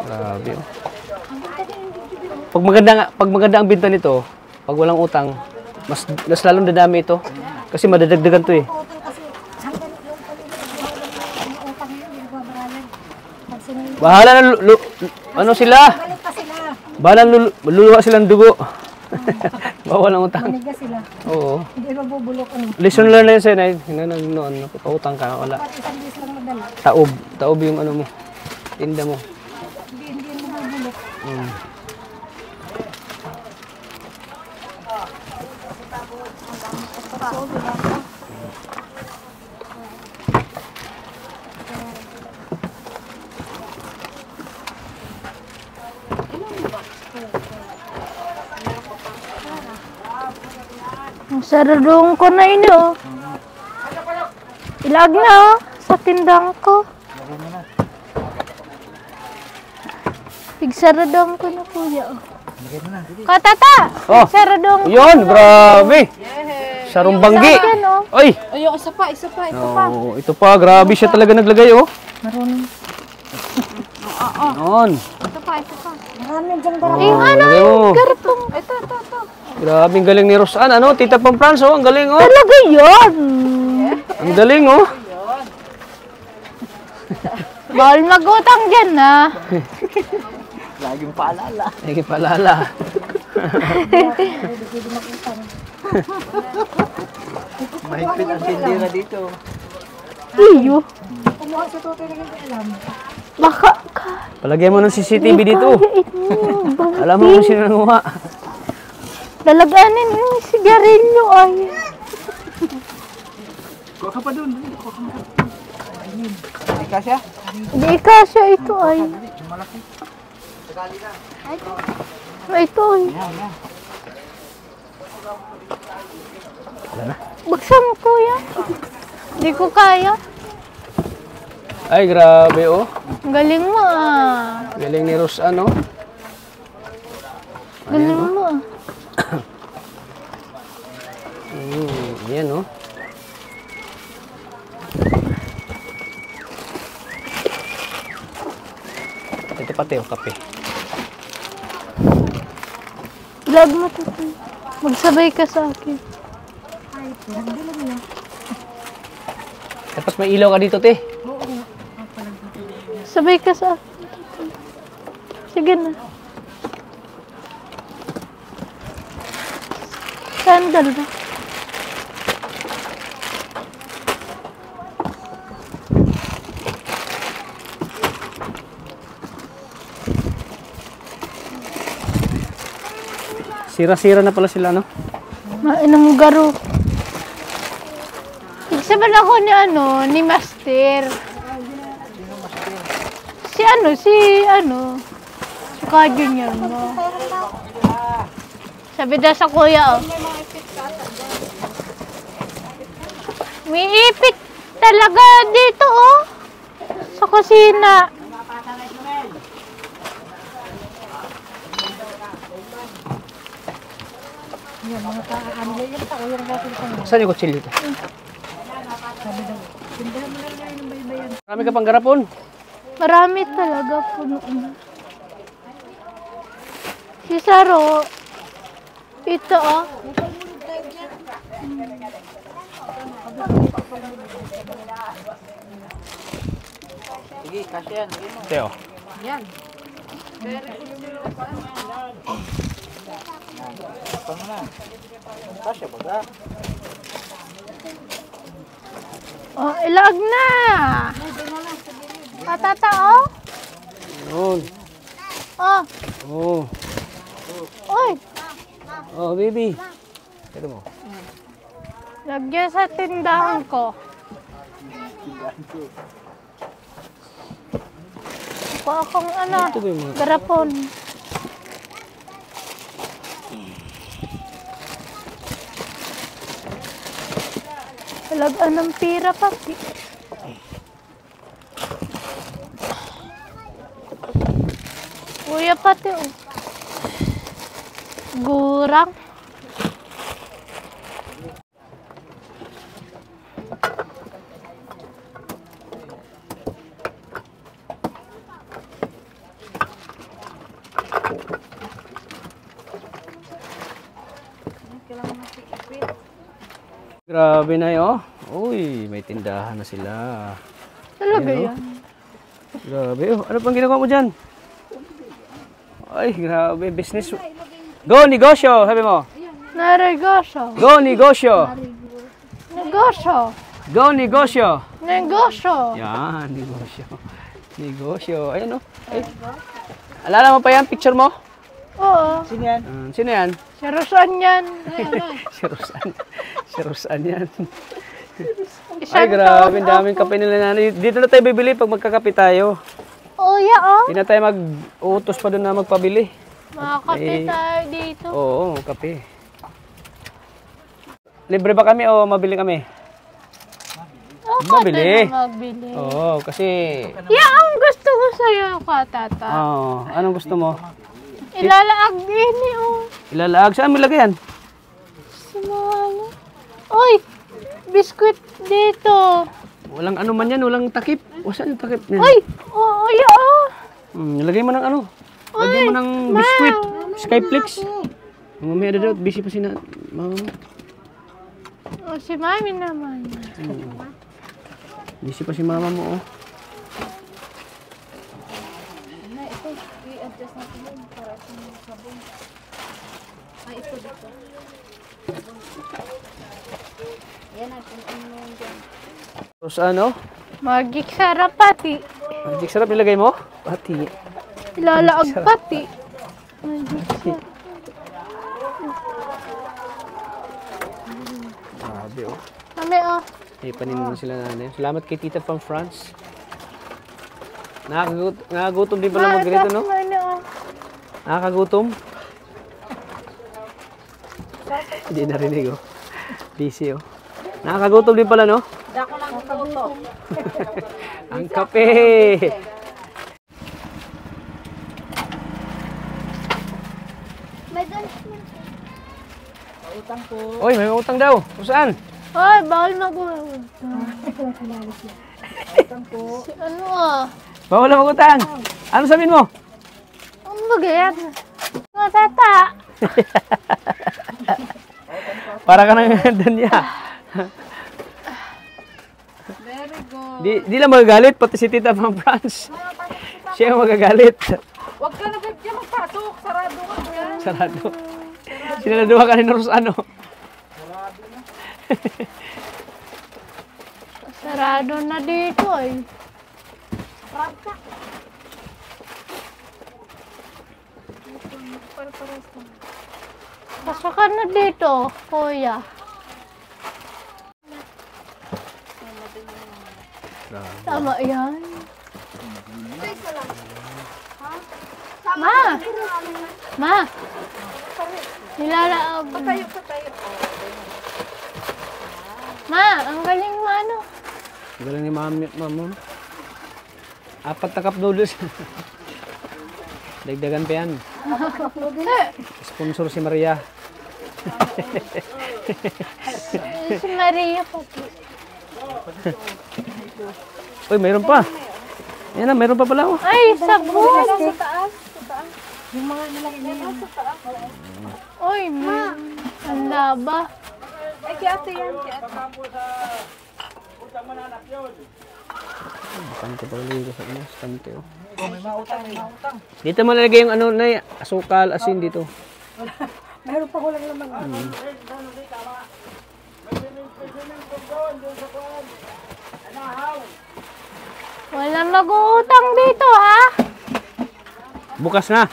Grabe oh. Pag maganda ang binta nito, pag walang utang, mas lalong dadami ito. Kasi madadagdagan to eh. Bahala na ano sila? Bahala luluha silang dugo. Bawal ang utang. Manigas sila. Oo. Hindi mabubulok ano. Lesson learned na yun sa'yo, Nay. Noon, pautang ka, wala. Isang bis lang madala. Taob yung ano mo. Tinda mo. Hindi mo mabubulok. Ang saradong ko na ini Ilag na sa tindang ko. Pigsaradong ko na kuya Katata! Oh. Saradong Yun, grabe. Sarong banggi. Oy! Ay, yung isa pa. Oh, ito pa, grabe siya talaga naglagay, oh. Marunong. Noon. Isa pa. Marami dyan barang. Lagay mo. Garapong. Ito. Grabe, ang galing ni Rosan. Ano, Tita Pampranz, oh. Ang galing, oh. Talaga yun. Ang galing, oh. Bawal mag-utang dyan, Laging paalala. Sige, palala. Mahigpit ang tindera dito. Iyo. Kumuha sa tutoy na hindi alam. Baka ka. Palagay mo ng CCTV dito. Kaya Alam mo kung sino nanguha. Lalaganin yung sigarilyo ay. Kuha ka pa dun. Hindi ka siya? Hindi kasya ito ay. Ito ay. Buksan mo kuya. Hindi ko kaya. Ay, grabe, oh. Ang galing mo Galing ni Rosan, oh. Galing mo Yan, oh. Ito pati, oh, kape. Vlog mo to. Magsabay ka sa akin. Tapos may ilaw ka dito, te. Sabay ka sa akin. Sige na. Sandal ba? Sira-sira na pala sila, no? Mainang garo. Igsaban ako ni Master. Si Ka Junior mo. Sabi daw sa kuya, May ipit talaga dito, kusina. Yan, mga ano yan, tao yung natin sa mga. Saan yung kutsilyo ito? Tindahan mo lang ngayon ng baybayan. Marami ka pang garapon. Marami talaga puno na. Si Saro, ito oh. Sige, kasi yan. Teo. Pang na. Kasya ba ka? Oh, ilag na. Patata oh. Yun. Oh, Oh. oy. Oh, baby. Ito mo. Lagyan sa tindahan ko. Kuha akong ano, Ito ba yung mga... garapon. Talagaan ng pira pati. Kuya pati oh. Gurang. Grabe na yun, oh. Uy, may tindahan na sila. Talaga Ayun, oh. yan. Grabe, oh. Ano pang ginagawa mo dyan? Ay, grabe. Business. Go, negosyo, sabi mo. Negosyo. Go, negosyo. Negosyo. Go, negosyo. Negosyo. Yan, negosyo. Negosyo. Ayan, oh. Ay. Alala mo pa yan, picture mo? Oo. Sino yan? Sino yan? Si Rosan yan. Si Rosan. Si Rosan yan. Ay, Isang grabe. taon Daming kape nila nanay. Dito na tayo bibili pag magkakape tayo. Oh, yeah, oh. Hindi na tayo mag-uutos pa doon na magpabili. Makakape Eh, tayo dito. Oo, kape. Libre ba kami o mabili kami? Okay, Mabili. tayo magbili. Oo, kasi... Yeah, ang gusto ko sa'yo, Katata. Oo, anong gusto mo? Ilalaag din oh. Ilalaag. Saan mo lagay yan? Sa mga ano. Oy! Biskuit dito. Walang ano man yan, walang takip. Saan yung takip niyan? Oy! Oh, yeah, oh. Lagay mo ng ano? Lagay mo ng biskuit. Skyflix. Mamaya na daw, busy pa si mama mo. Oh, si Mami naman. Busy pa si mama mo, oh. Tapos ano? Magic sarap pati. Magic sarap nilagay mo? Pati. Ilalaag pati. Magic sarap. Grabe, oh. Mami, oh. May paninong sila nanay. Salamat kay Tita from France. Nakakagutom din pala mag-ganito, no? Ano, oh. Nakakagutom. Hindi narinig, oh. Busy, oh. Nakakagutom din pala, no? Dako lang ang kabuto. Ang kape! Oy, may utang daw. Kung saan? Hoy, bawal mag-uwi. Ano, ah? Bawal na mag-utang. Ano sabihin mo? Ang bagay. Matata. Para ka nang danya. Very good. Di lang magagalit, pati si Tita from France. Siya yung magagalit. Huwag ka na bigyan magpasok. Sarado ka yan. Sarado. Sinaladuha ka ni Rosano. Sarado na dito, eh. Pasok ka na dito, kuya. Tama yan. Ma! Ma! Nilalaag. Patayo. Ma, ang galing mo ano. Galing ni mama mo. 4 na cup noodles. Dagdagan pa yan. Sponsor si Maria. Si Maria po. Uy, mayroon pa. Yan na, mayroon pa pala. Oh. Ay, sabon. Yung mga nilagay na yun. Uy, ma. Ang laba. Ay, kaya ate yan. Kaya ate. Bastante pa ulit sa inyo. Bastante, oh. Oh, may mautang, may mautang. Dito mo nalagay yung ano na asukal, asin dito. Meron pa ko lang naman. Wala mag-uutang dito, ha? Bukas na.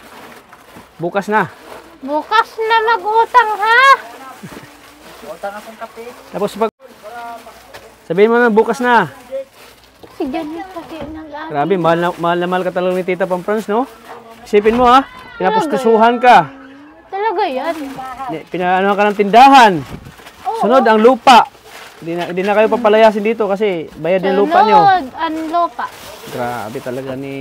Bukas na. Bukas na mag-utang, ha? Utang akong kape. Tapos pag sabihin mo na bukas na. Si Janet pati nag-aaral. Grabe, mahal na mahal ka talaga ni Tita Pampranz, no? Isipin mo, ha? Pinapustusuhan ka. Talaga yan. Pinaano ka ng tindahan. Sunod ang lupa. Hindi na kayo papalayasin dito kasi bayad yung lupa nyo. Sunod ang lupa. Grabe talaga ni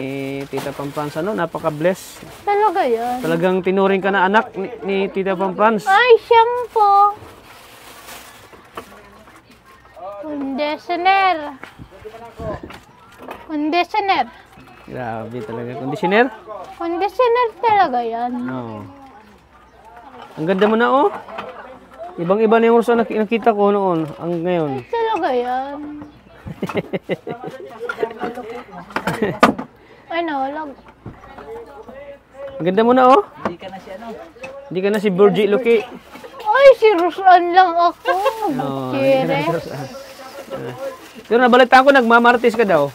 Tita Pampranz, ano? Napaka-bless. Talaga yan. Talagang tinuring ka na anak ni Tita Pampranz. Ay, shampoo. Conditioner. Conditioner. Grabe talaga. Conditioner? Conditioner talaga yan. No. Ang ganda mo na, oh. Ibang-iba na yung uso na nakita ko noon. Ang ngayon. Talaga yan. Ay, nawalag. Ang ganda mo na, oh. Hindi ka na si ano. Hindi ka na si Burgie Luki. Ay, si Rosan lang ako. No, Kere. Pero nabalitaan ko, nagmamartis ka daw.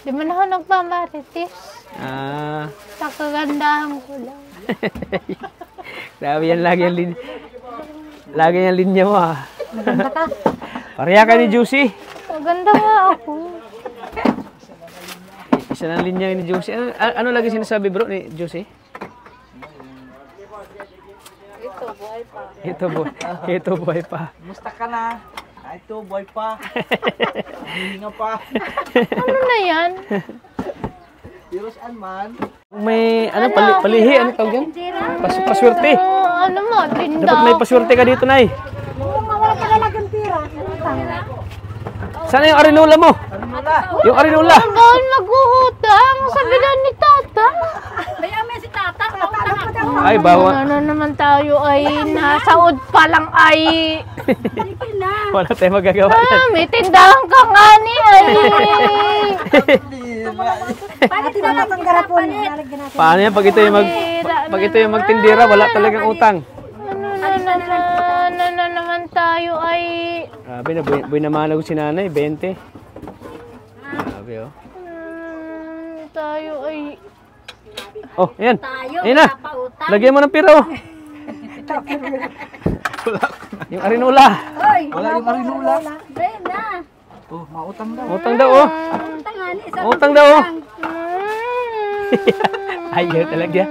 Di mo na ako nagpamaritis. Ah. Sa kagandahan ko lang. Grabe yan, lagi yan linya mo, ha. Maganda ka. Pareha ka ni Juicy. Maganda nga ako. Isa ng linya ni Juicy. Ano lagi sinasabi, bro, ni Juicy? Ito buhay pa. Musta ka na? Ay, ito, boy pa. Hihinga pa. Ano na yan? Pero saan man? May, ano, palihi, ano tawag yan? Paswerte. Ano mo, tinda Dapat may paswerte ka dito, Nay. Wala ka lalagang tira. Sana yung arinola mo? Yung arinola. Bawal mag-uutang. Sabi na ni Tata. Kaya may si tata. Pautang ako. Ay, bawal. Ano naman tayo ay nasaod pa lang ay. Wala tayong magagawa. May tindahan ka nga ni ay. Bakit na lang ang garapon? Lalagyan natin. Paano yan? Pag ito yung magtindira, wala talagang utang. Ano na naman tayo ay. Grabe na, buhay na manag si nanay, 20. Grabe, oh. Tayo ay. Oh, ayan. Ayan na. Lagyan mo ng pira, oh. Yung arinola. Wala yung marinula. Brain na. Oh, mautang daw. Utang daw, oh. Utang nga ni. Utang daw, oh. Ayaw talaga.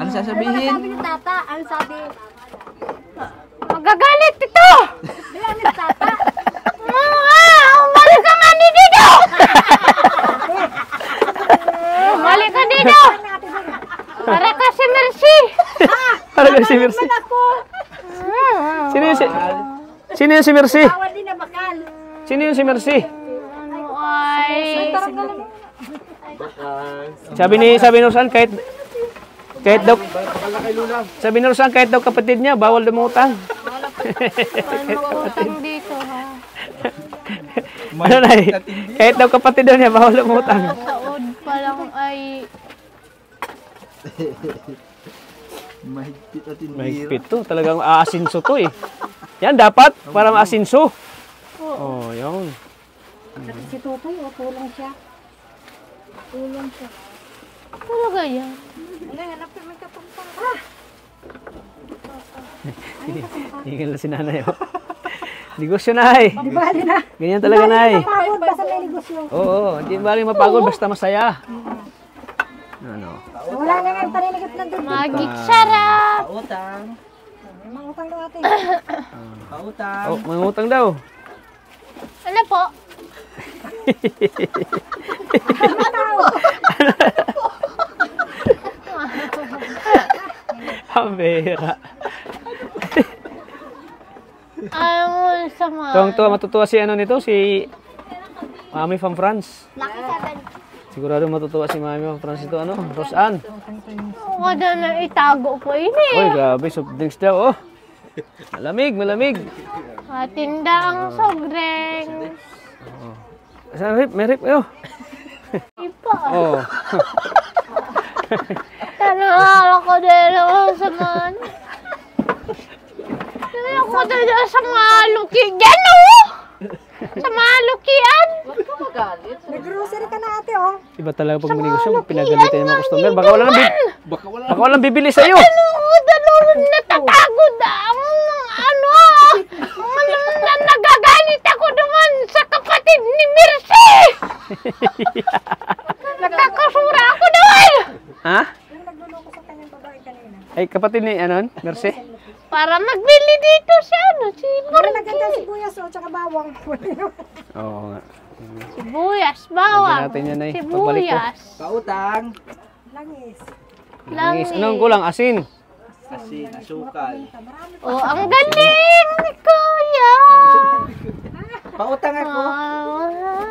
Ano sasabihin? Sabi ni tata. Ang sabi. Magagalit ito! Kaya ni tata. Umalik ka nga ni dito! Umalik ka dito! Para ka si Mercy! Para ka si Mercy. Sino yung si Mercy? Bawal din na bakal. Sino yung si Mercy? Ano ay... Sabi ni Rosan, kahit daw, sabi ni Rosan, kahit daw kapatid niya, bawal dumutang. Utang dito, ha? Ano na eh? Kahit daw kapatid daw niya, bawal dumutang. Saod pa lang ay... Mahigpit at tindira. Mahigpit to. Talagang aasinso to eh. Yan, dapat. Para maasinso. Oh, yun. Si Tutoy, tulong siya. Tulong siya. Talaga yan. Hingin lang si nanay. Oh. Negosyo na eh. Di ba, na? Ganyan talaga na eh. Pagod ka sa may negosyo. Oo, hindi bali mapagod basta masaya. Ano? Wala na nga yung paninigot ng dito. Magik sarap! Pautang. Mga utang daw ate. Pautang. Oh, mangutang daw. Ano po? Pambira. Ayaw mo sama. Tuwang-tuwa, matutuwa si ano nito, si Mami from France. Sigurado matutuwa si Mami from France ito, ano, Roseanne. Wala na itago ko ini. Uy, grabe, soft drinks daw, oh. Malamig, malamig. Matinda ang sogreng. Saan rip? May rip, ayo. Ipa. Oh. Tanahal ko din ako sa man. Tanahal ko din sa maluki. Gano'n! Sa malukian. Nag-grocery ka na ate, oh. Iba talaga pag manegosyo, pinagalitan yung mga customer. Baka walang bibili sa'yo. Dalawang natapagod ang ano. Nagagalit ako naman sa kapatid ni Mercy. Nakakasura ako naman. Ha? Yung nagluloko sa kanyang babae kanina. Ay, kapatid ni, ano, Mercy? Para magbili dito si ano, si Pero naganda sibuyas, oh, tsaka bawang. Oo nga. Sibuyas, Lagyan bawang, natin yan, ay. Pagbalik ko. sibuyas, Pautang. Langis. Langis. Anong kulang? Asin. Asin, asukal. Oh, ang galing ni Kuya. Pautang ako.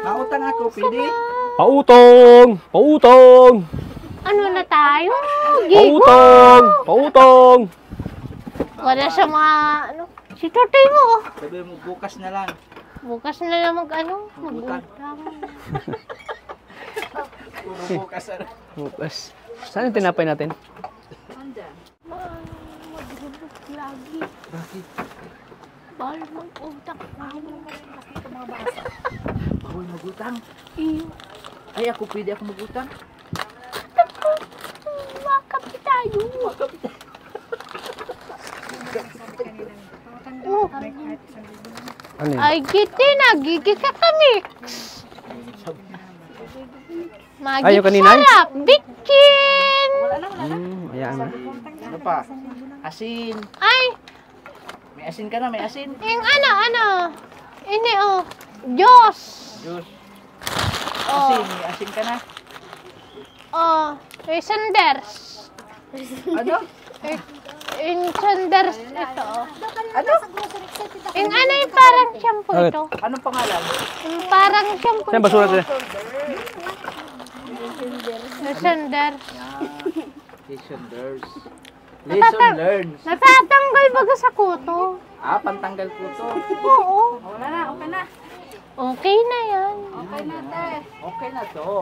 Pautang ako, pwede? Pautong! Pautong! Ano na tayo? Pautong! Pautong! Wala sa mga, ano, si Totoy mo. Sabi mo, bukas na lang. Bukas na lang mag-ano, Mag-utang. mag-utang. Puro bukas na lang. Bukas. Saan yung tinapay natin? Maglubog lagi. Bakit? Bawal mag-utang. Bawal magutang. Iyo. Ay, ako pwede ako magutang. Makapi tayo. Oh, Ano yun? ay, giti na. Gigi ka kami. Ay, yung kanina? sarap. Bikin. Ayan mo. Ano pa? Asin. Ay, May asin ka na, may asin. yung ano. Ini, oh. Diyos. Diyos. Asin, may asin ka na. Oh, may sanders. Ano? Yung sanders ito. Ano? Yung ano yung parang shampoo Bakit? ito. Anong pangalan? Yung parang shampoo Saan basura sila? yung sanders. Lesson learns. Lesson learns. Natatanggal baga sa kuto. Ah, pantanggal po to. Oo. Wala na, okay na. Okay na yan. Okay na, te. Okay na to.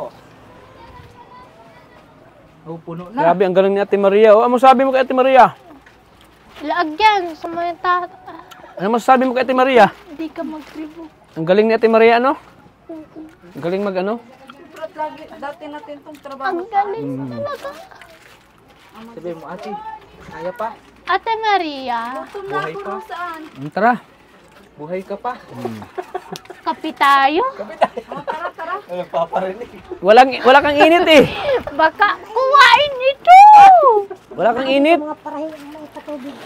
Oh, puno na. Grabe, ang galing ni Ate Maria. Oh, ano sabi mo kay Ate Maria? Laag yan sa mga Ano masasabi mo kay Ate Maria? Hindi ka mag-review. Ang galing ni Ate Maria, ano? Ang galing mag-ano? Pero lagi, dati natin itong trabaho. Ang galing talaga. Sabi mo, ate, kaya pa. Ate Maria, Buhay pa. Saan? Tara. Buhay ka pa. kapi tayo. Ano paparinig? Wala kang init eh. Baka kuwain ito. Wala kang init. Mga parahin ang patubig.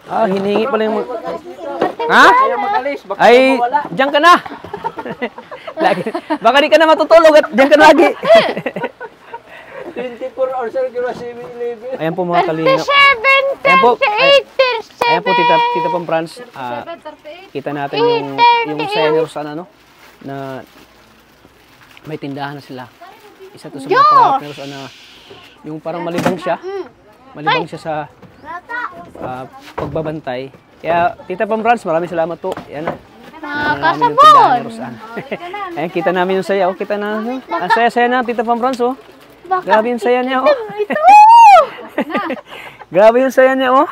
Ah, hinihingi pala yung... Ha? Ayaw magalis. Baka Ay, mawala. diyan ka na. Lagi. Baka di ka na matutulog at diyan ka na lagi. 24 hours or 7-11. Ayan po mga kalingap. 37, Ayan po. 38, Ayan po, Tita Pam France. Kita natin yung saya ni Rosan, ano, na may tindahan na sila. Isa to sa mga pangarap ni Rosan na yung parang malibang siya. Malibang siya sa pagbabantay. Kaya, Tita Pam France, maraming salamat po. Yan na. Nakakasabon. Ayan, kita namin yung saya. Oh, kita na. Ang saya-saya na, Tita Pam France, oh. Baka Grabe yung saya niya, oh. ito. Grabe yung saya niya, oh.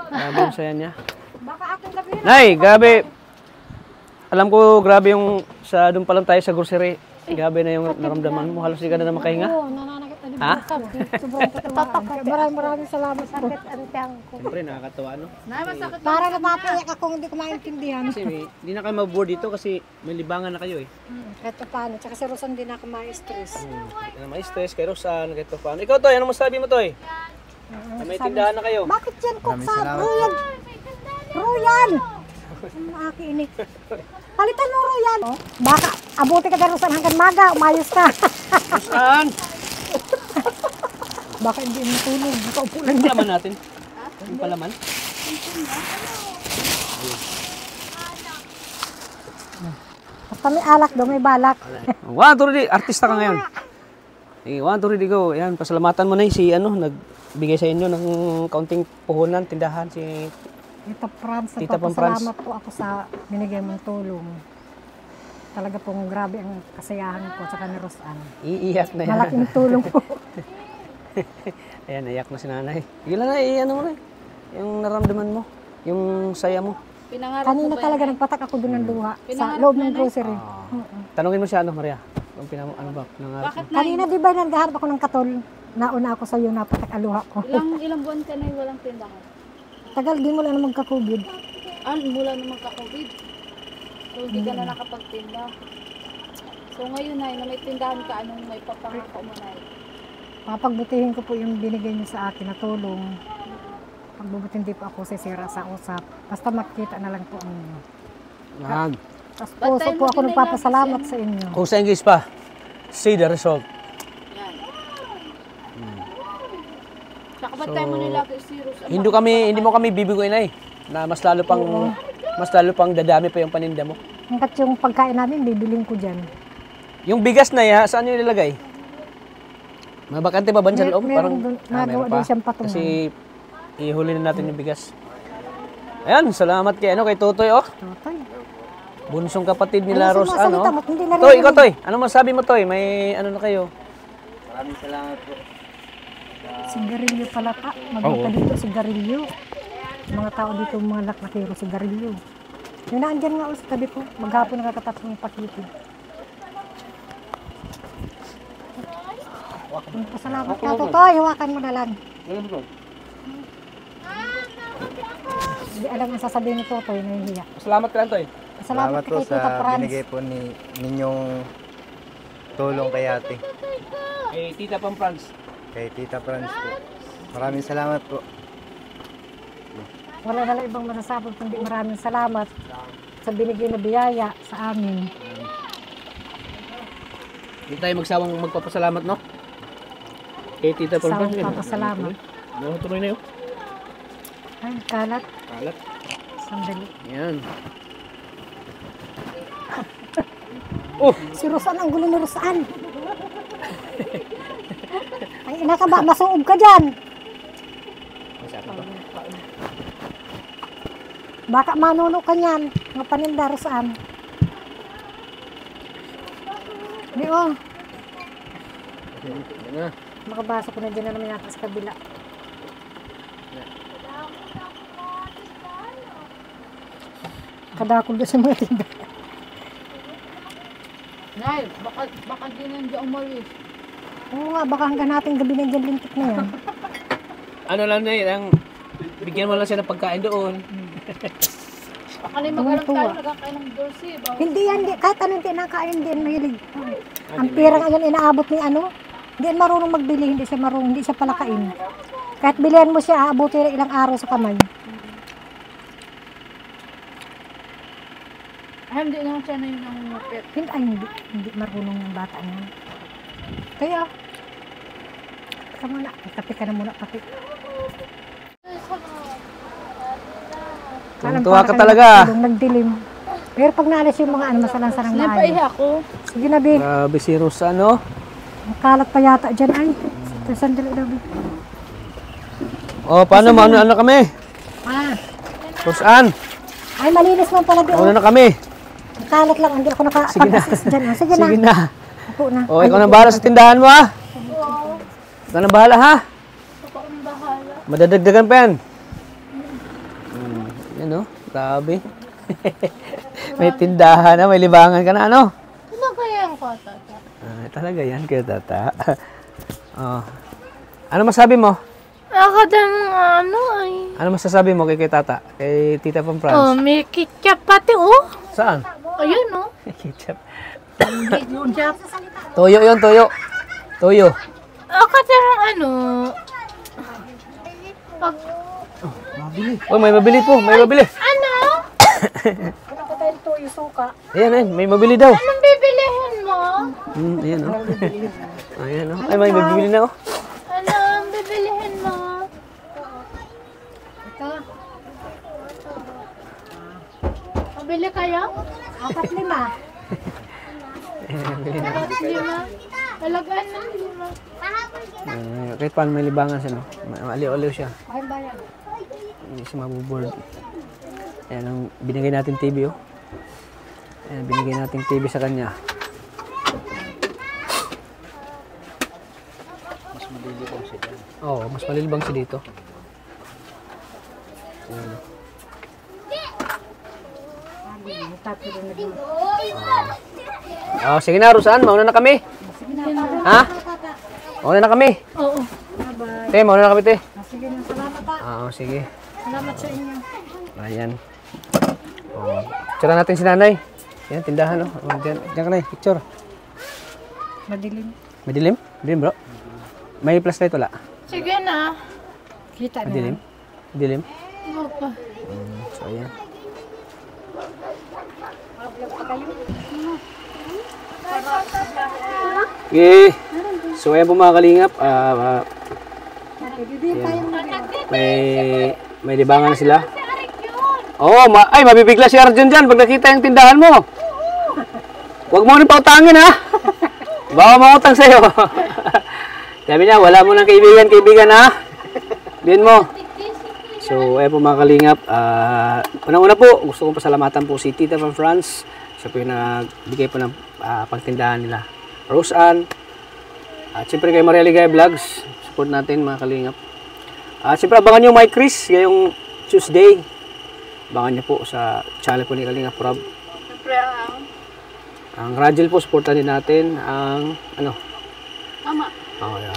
Grabe yung saya niya. Nay, grabe. Alam ko, grabe yung sa doon pa lang tayo sa grocery. Grabe na yung naramdaman mo. Halos di ka na makahinga. Oo, nananakit. Ha? Maraming salamat po. Siyempre, nakakatawa, no? Para napapayak ako, hindi ko maintindihan. Kasi hindi na kayo mag-board dito kasi may libangan na kayo, eh. Kahit paano. Tsaka si Rosan din ako ma-stress. Hindi na may stress kay Rosan, kahit pa paano. Ikaw, Toy, ano masabi mo, Toy? Na may tindahan na kayo. Bakit yan ko sa Royan? Royan! Ang aki ini. Palitan mo ro yan. Oh, baka abuti ka darusan hanggang maga, umayos ka. Saan? Baka hindi mo tulog. Nakaupo lang Yung dyan. palaman natin. Yung palaman. Basta may alak daw, may balak. One, two, ready. Artista ka ngayon. Eh, one, two, ready, go. Yan, pasalamatan mo na si nagbigay sa inyo ng kaunting puhunan, tindahan, si... Tita Franz, Tita Pam Franz. nagpapasalamat po ako sa binigay mong tulong. Talaga pong grabe ang kasayahan ko sa ni Rosan. Iiyak na yan. Malaking tulong po. Ayan, iyak na si nanay. Yun lang na, ano mo na. Yung naramdaman mo. Yung saya mo. Pinangarap Kanina mo ba talaga yan? nagpatak ako doon ng luha sa Pinangarap loob na ng na? grocery. Tanungin mo siya, Maria. Kung ano ba? Nangarap Bakit mo. na? Kanina di ba naghahanap ako ng katol? Nauna ako sa iyo, napatak aluha ko. Ilang buwan ka na walang tindahan? Tagal, di mo lang naman ka-COVID. Mula naman ka-COVID. So, hindi ka na nakapagtinda. So, ngayon na may tindahan ka, anong may papangako mo na? Papagbutihin ko po yung binigay niyo sa akin na tulong. Pagbubutin di po ako sisira sa usap. Basta makita na lang po ang inyo. Yan. Tapos puso po ako nagpapasalamat sa inyo. Kung sa English pa, see the result. Saka ba't tayo mo nila kay Sirus? Hindi mo kami bibiguin ay na mas lalo pang dadami pa yung paninda mo. Hanggat yung pagkain namin, bibiling ko dyan. Yung bigas na ya, saan nyo nilagay? Mabakante pa ba sa loob? Meron doon, nagawa meron doon siyang patungan. Kasi ihuli na natin yung bigas. Ayan, salamat kay Totoy oh. Totoy. Bunsong kapatid nila Ayun, Ros sumasalita mo, hindi na rin Toy, yun. ikaw Toy. Ano masabi mo Toy? May ano na kayo? Maraming salamat po. Sigarilyo pala pa. Magpunta dito, sigarilyo. Mga tao dito, mga lakmakero, sigarilyo. Yung naandyan nga sa tabi ko, maghapon nakakatapos ng pakiti. Salamat ka, Totoy. Hawakan mo na lang. Hindi alam ang sasabihin ni Totoy, nahihiya. Salamat ka lang Toy. Salamat po kay Tita sa Franz. binigay po ninyong tulong kay ate. Kay Tita Pam Franz. Kay Tita Franz po. Maraming salamat po. Wala na lang ibang masasabi kundi maraming salamat sa binigay na biyaya sa amin. Hindi tayo magsawang magpapasalamat no? Kay Tita Pam Franz. Sawang papasalamat. Tuloy na yun. Ay, kalat. Kalat. Sandali. Yan. Si Rosan, ang gulo ni Rosan. Ay, ina ka ba? Masuob ka dyan. Baka manuno ka niyan. Mga paninda, Rosan. Di oh. Makabasa ko na dyan na naman yata sa kabila. Kadakol doon sa mga tinda. Nay, baka di nandiyan umalis. Oo nga, baka hanggang natin gabi ng lintik na yan. Ano lang na yun, bigyan mo lang siya ng pagkain doon. Baka na magalang tayo, nagkakain ng Dorsey. Hindi yan, kahit anong tinakain, hindi yan mahilig. Ang pirang yan inaabot ni ano, hindi yan marunong magbili, hindi siya marunong, hindi siya palakain. Kahit bilihan mo siya, aabutin na ilang araw sa kamay. Hindi naman siya na yung nangungupit. Hindi marunong yung bata niya. Kaya, ka muna, kape ka na muna, kape. Tuwa ka talaga. Nagdilim. Pero pag naalis yung mga masalansan ng maayo. Napaihi ako. Sige na, Bi. Grabe si Rosa, no? Ang kalat pa yata dyan, ay. Sandali na, Bi. O, paano? Ano kami? Rosan, Ay, malinis mo pala, Bi. mauna na kami. Ang kalat lang, hindi ako nakapag-assist dyan. Sige na. Sige na. Ako na. O, ikaw na bahala sa tindahan mo, ha? Ikaw na bahala, ha? Madadagdagan pa yan. Yan, no? Grabe. May tindahan na, may libangan ka na, ano? Ano kaya ang kota? Talaga yan, kaya tata. Oh. Ano masabi mo? Ako din ano ay... Ano masasabi mo kay tata? Kay Tita Pam Franz? Oh, may ketchup pati oh. Saan? Ayun oh. Ketchup. Ketchup. Toyo yun, toyo. Toyo. Ako din ano... Pag... Oh, may mabili po, may mabili. Ano? Ano ko tayo tuyo, suka? Ayan, may mabili daw. Anong bibilihin mo? Ayan, oh. Ayan, oh. Ay, may mabibili na, oh. Anong bibilihin mo? Ito, Mabili kayo? 4-5. Bakit 5? Talagaan ng 5. Kahit paano may libangan siya, no? Aliw-aliw siya. Bakit ba yan? Hindi siya mabuboard. Ayan, ang binigay natin TV, oh. Ayan, binigay natin TV sa kanya. Mas malilibang siya dyan. Oo, mas malilibang siya dito. Ayan. Oh, sige na, Rosan. Mauna na kami. Ha? Mauna na kami. Oo. Te, mauna na kami, te. Sige na, salamat pa. Oo, sige. Salamat sa inyo. Ayan. Oh. Picture natin si nanay. Ayan, tindahan, oh. Diyan ka na, picture. Madilim. Madilim? Madilim, bro. May flashlight wala? Sige na. Kita na. Madilim? Madilim? Opo. So, ayan. Okay. So, ayan po mga kalingap. May libangan na sila. Oo, ay, mabibigla si Arjun dyan pag nakita yung tindahan mo. Huwag mo nang pautangin, ha? Baka mautang sa'yo. Sabi niya, wala mo ng kaibigan, ha? Din mo. So, ayan po mga kalingap. Unang-una po, gusto kong pasalamatan po si Tita from France. Siya po yung nagbigay po ng pagtindahan nila. Roseanne. At siyempre kay Maria Ligaya Vlogs. Support natin mga kalingap. At siyempre abangan nyo Mike Chris ngayong Tuesday. Abangan nyo po sa channel po ni Kalingap Rob. Siyempre Ang Rajel po, supportan din natin. Ang ano? Mama. Oh, yan.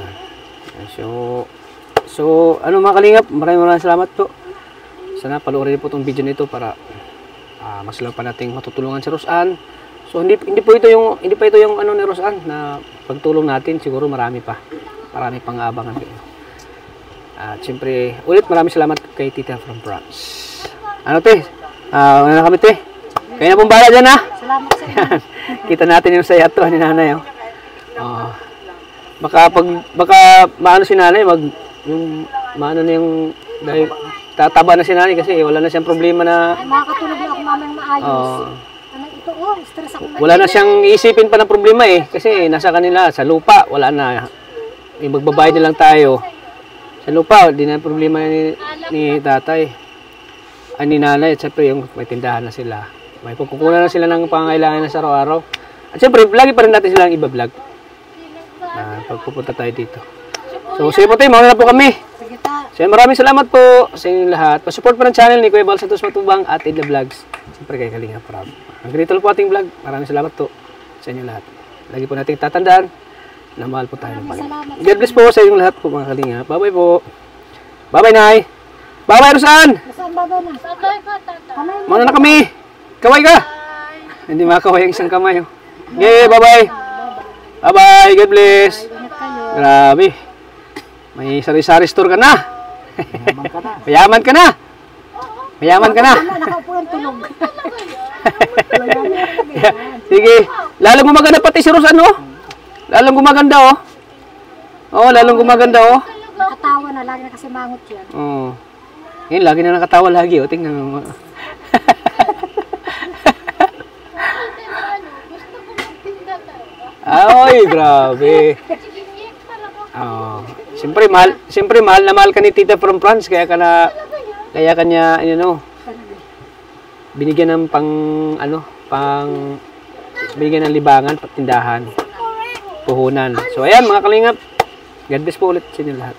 So, ano mga kalingap, maraming salamat po. Sana panoorin po itong video nito para mas lang pa nating matutulungan si Roseanne. So hindi pa ito yung ano ni Roseanne na pagtulong natin, siguro marami pang aabangan kayo. At siyempre, ulit maraming salamat kay Tita from France. Ano te? Ano na kami te? Kaya na pong bala dyan, ha? Salamat sa inyo. Kita natin yung sayato ni nanay, oh. Baka maano si nanay, maano na yung, dahil tataba na si nanay kasi wala na siyang problema na, Makakatulog na ako mamayang maayos. Ano ito? Stress ako. wala na siyang iisipin pa ng problema eh, kasi nasa kanila, sa lupa, wala na, magbabayad na lang tayo. Sa lupa, di na problema ni tatay, ni nanay, at siyempre yung may tindahan na sila. May pagkukunan na sila ng pangangailangan na sa araw-araw. At siyempre, lagi pa rin natin silang iba-vlog. Pagpupunta tayo dito. So, sige po tayo, mauna na po kami. Sige ta. So, maraming salamat po sa inyong lahat. Pa-support po ng channel ni Kuya Bal Santos Matubang at Idla Vlogs. Siyempre kay Kalingap Rob. Ang ganito po ating vlog. Maraming salamat po sa inyong lahat. Lagi po nating tatandaan na mahal po tayo ng Panginoon. God bless po sa inyong lahat po mga Kalingap. Bye-bye po. Bye-bye, Nay. Bye-bye, Roseanne. Saan ba na? Tatay pa, tatay. Mauna na kami. Kaway ka. Hindi makakaway ang isang kamay. Okay, bye-bye. Bye-bye. God bless. Grabe. May sari-sari store ka na. Mayaman ka na. Mayaman ka na. Nakaupo ng tulog. Sige. Lalong gumaganda pati si Roseanne, oh. Lalong gumaganda, oh. Oo, lalong gumaganda, oh. Nakatawa na. Lagi na kasi mangot yan. Oo. Ngayon, lagi na nakatawa lagi, oh. Tingnan mo. Ay, grabe. Siyempre mahal na mahal ka ni Tita from France, kaya kanya, binigyan ng binigyan ng libangan, patindahan, puhunan. So ayan mga kalingap, God bless po ulit sa inyo lahat.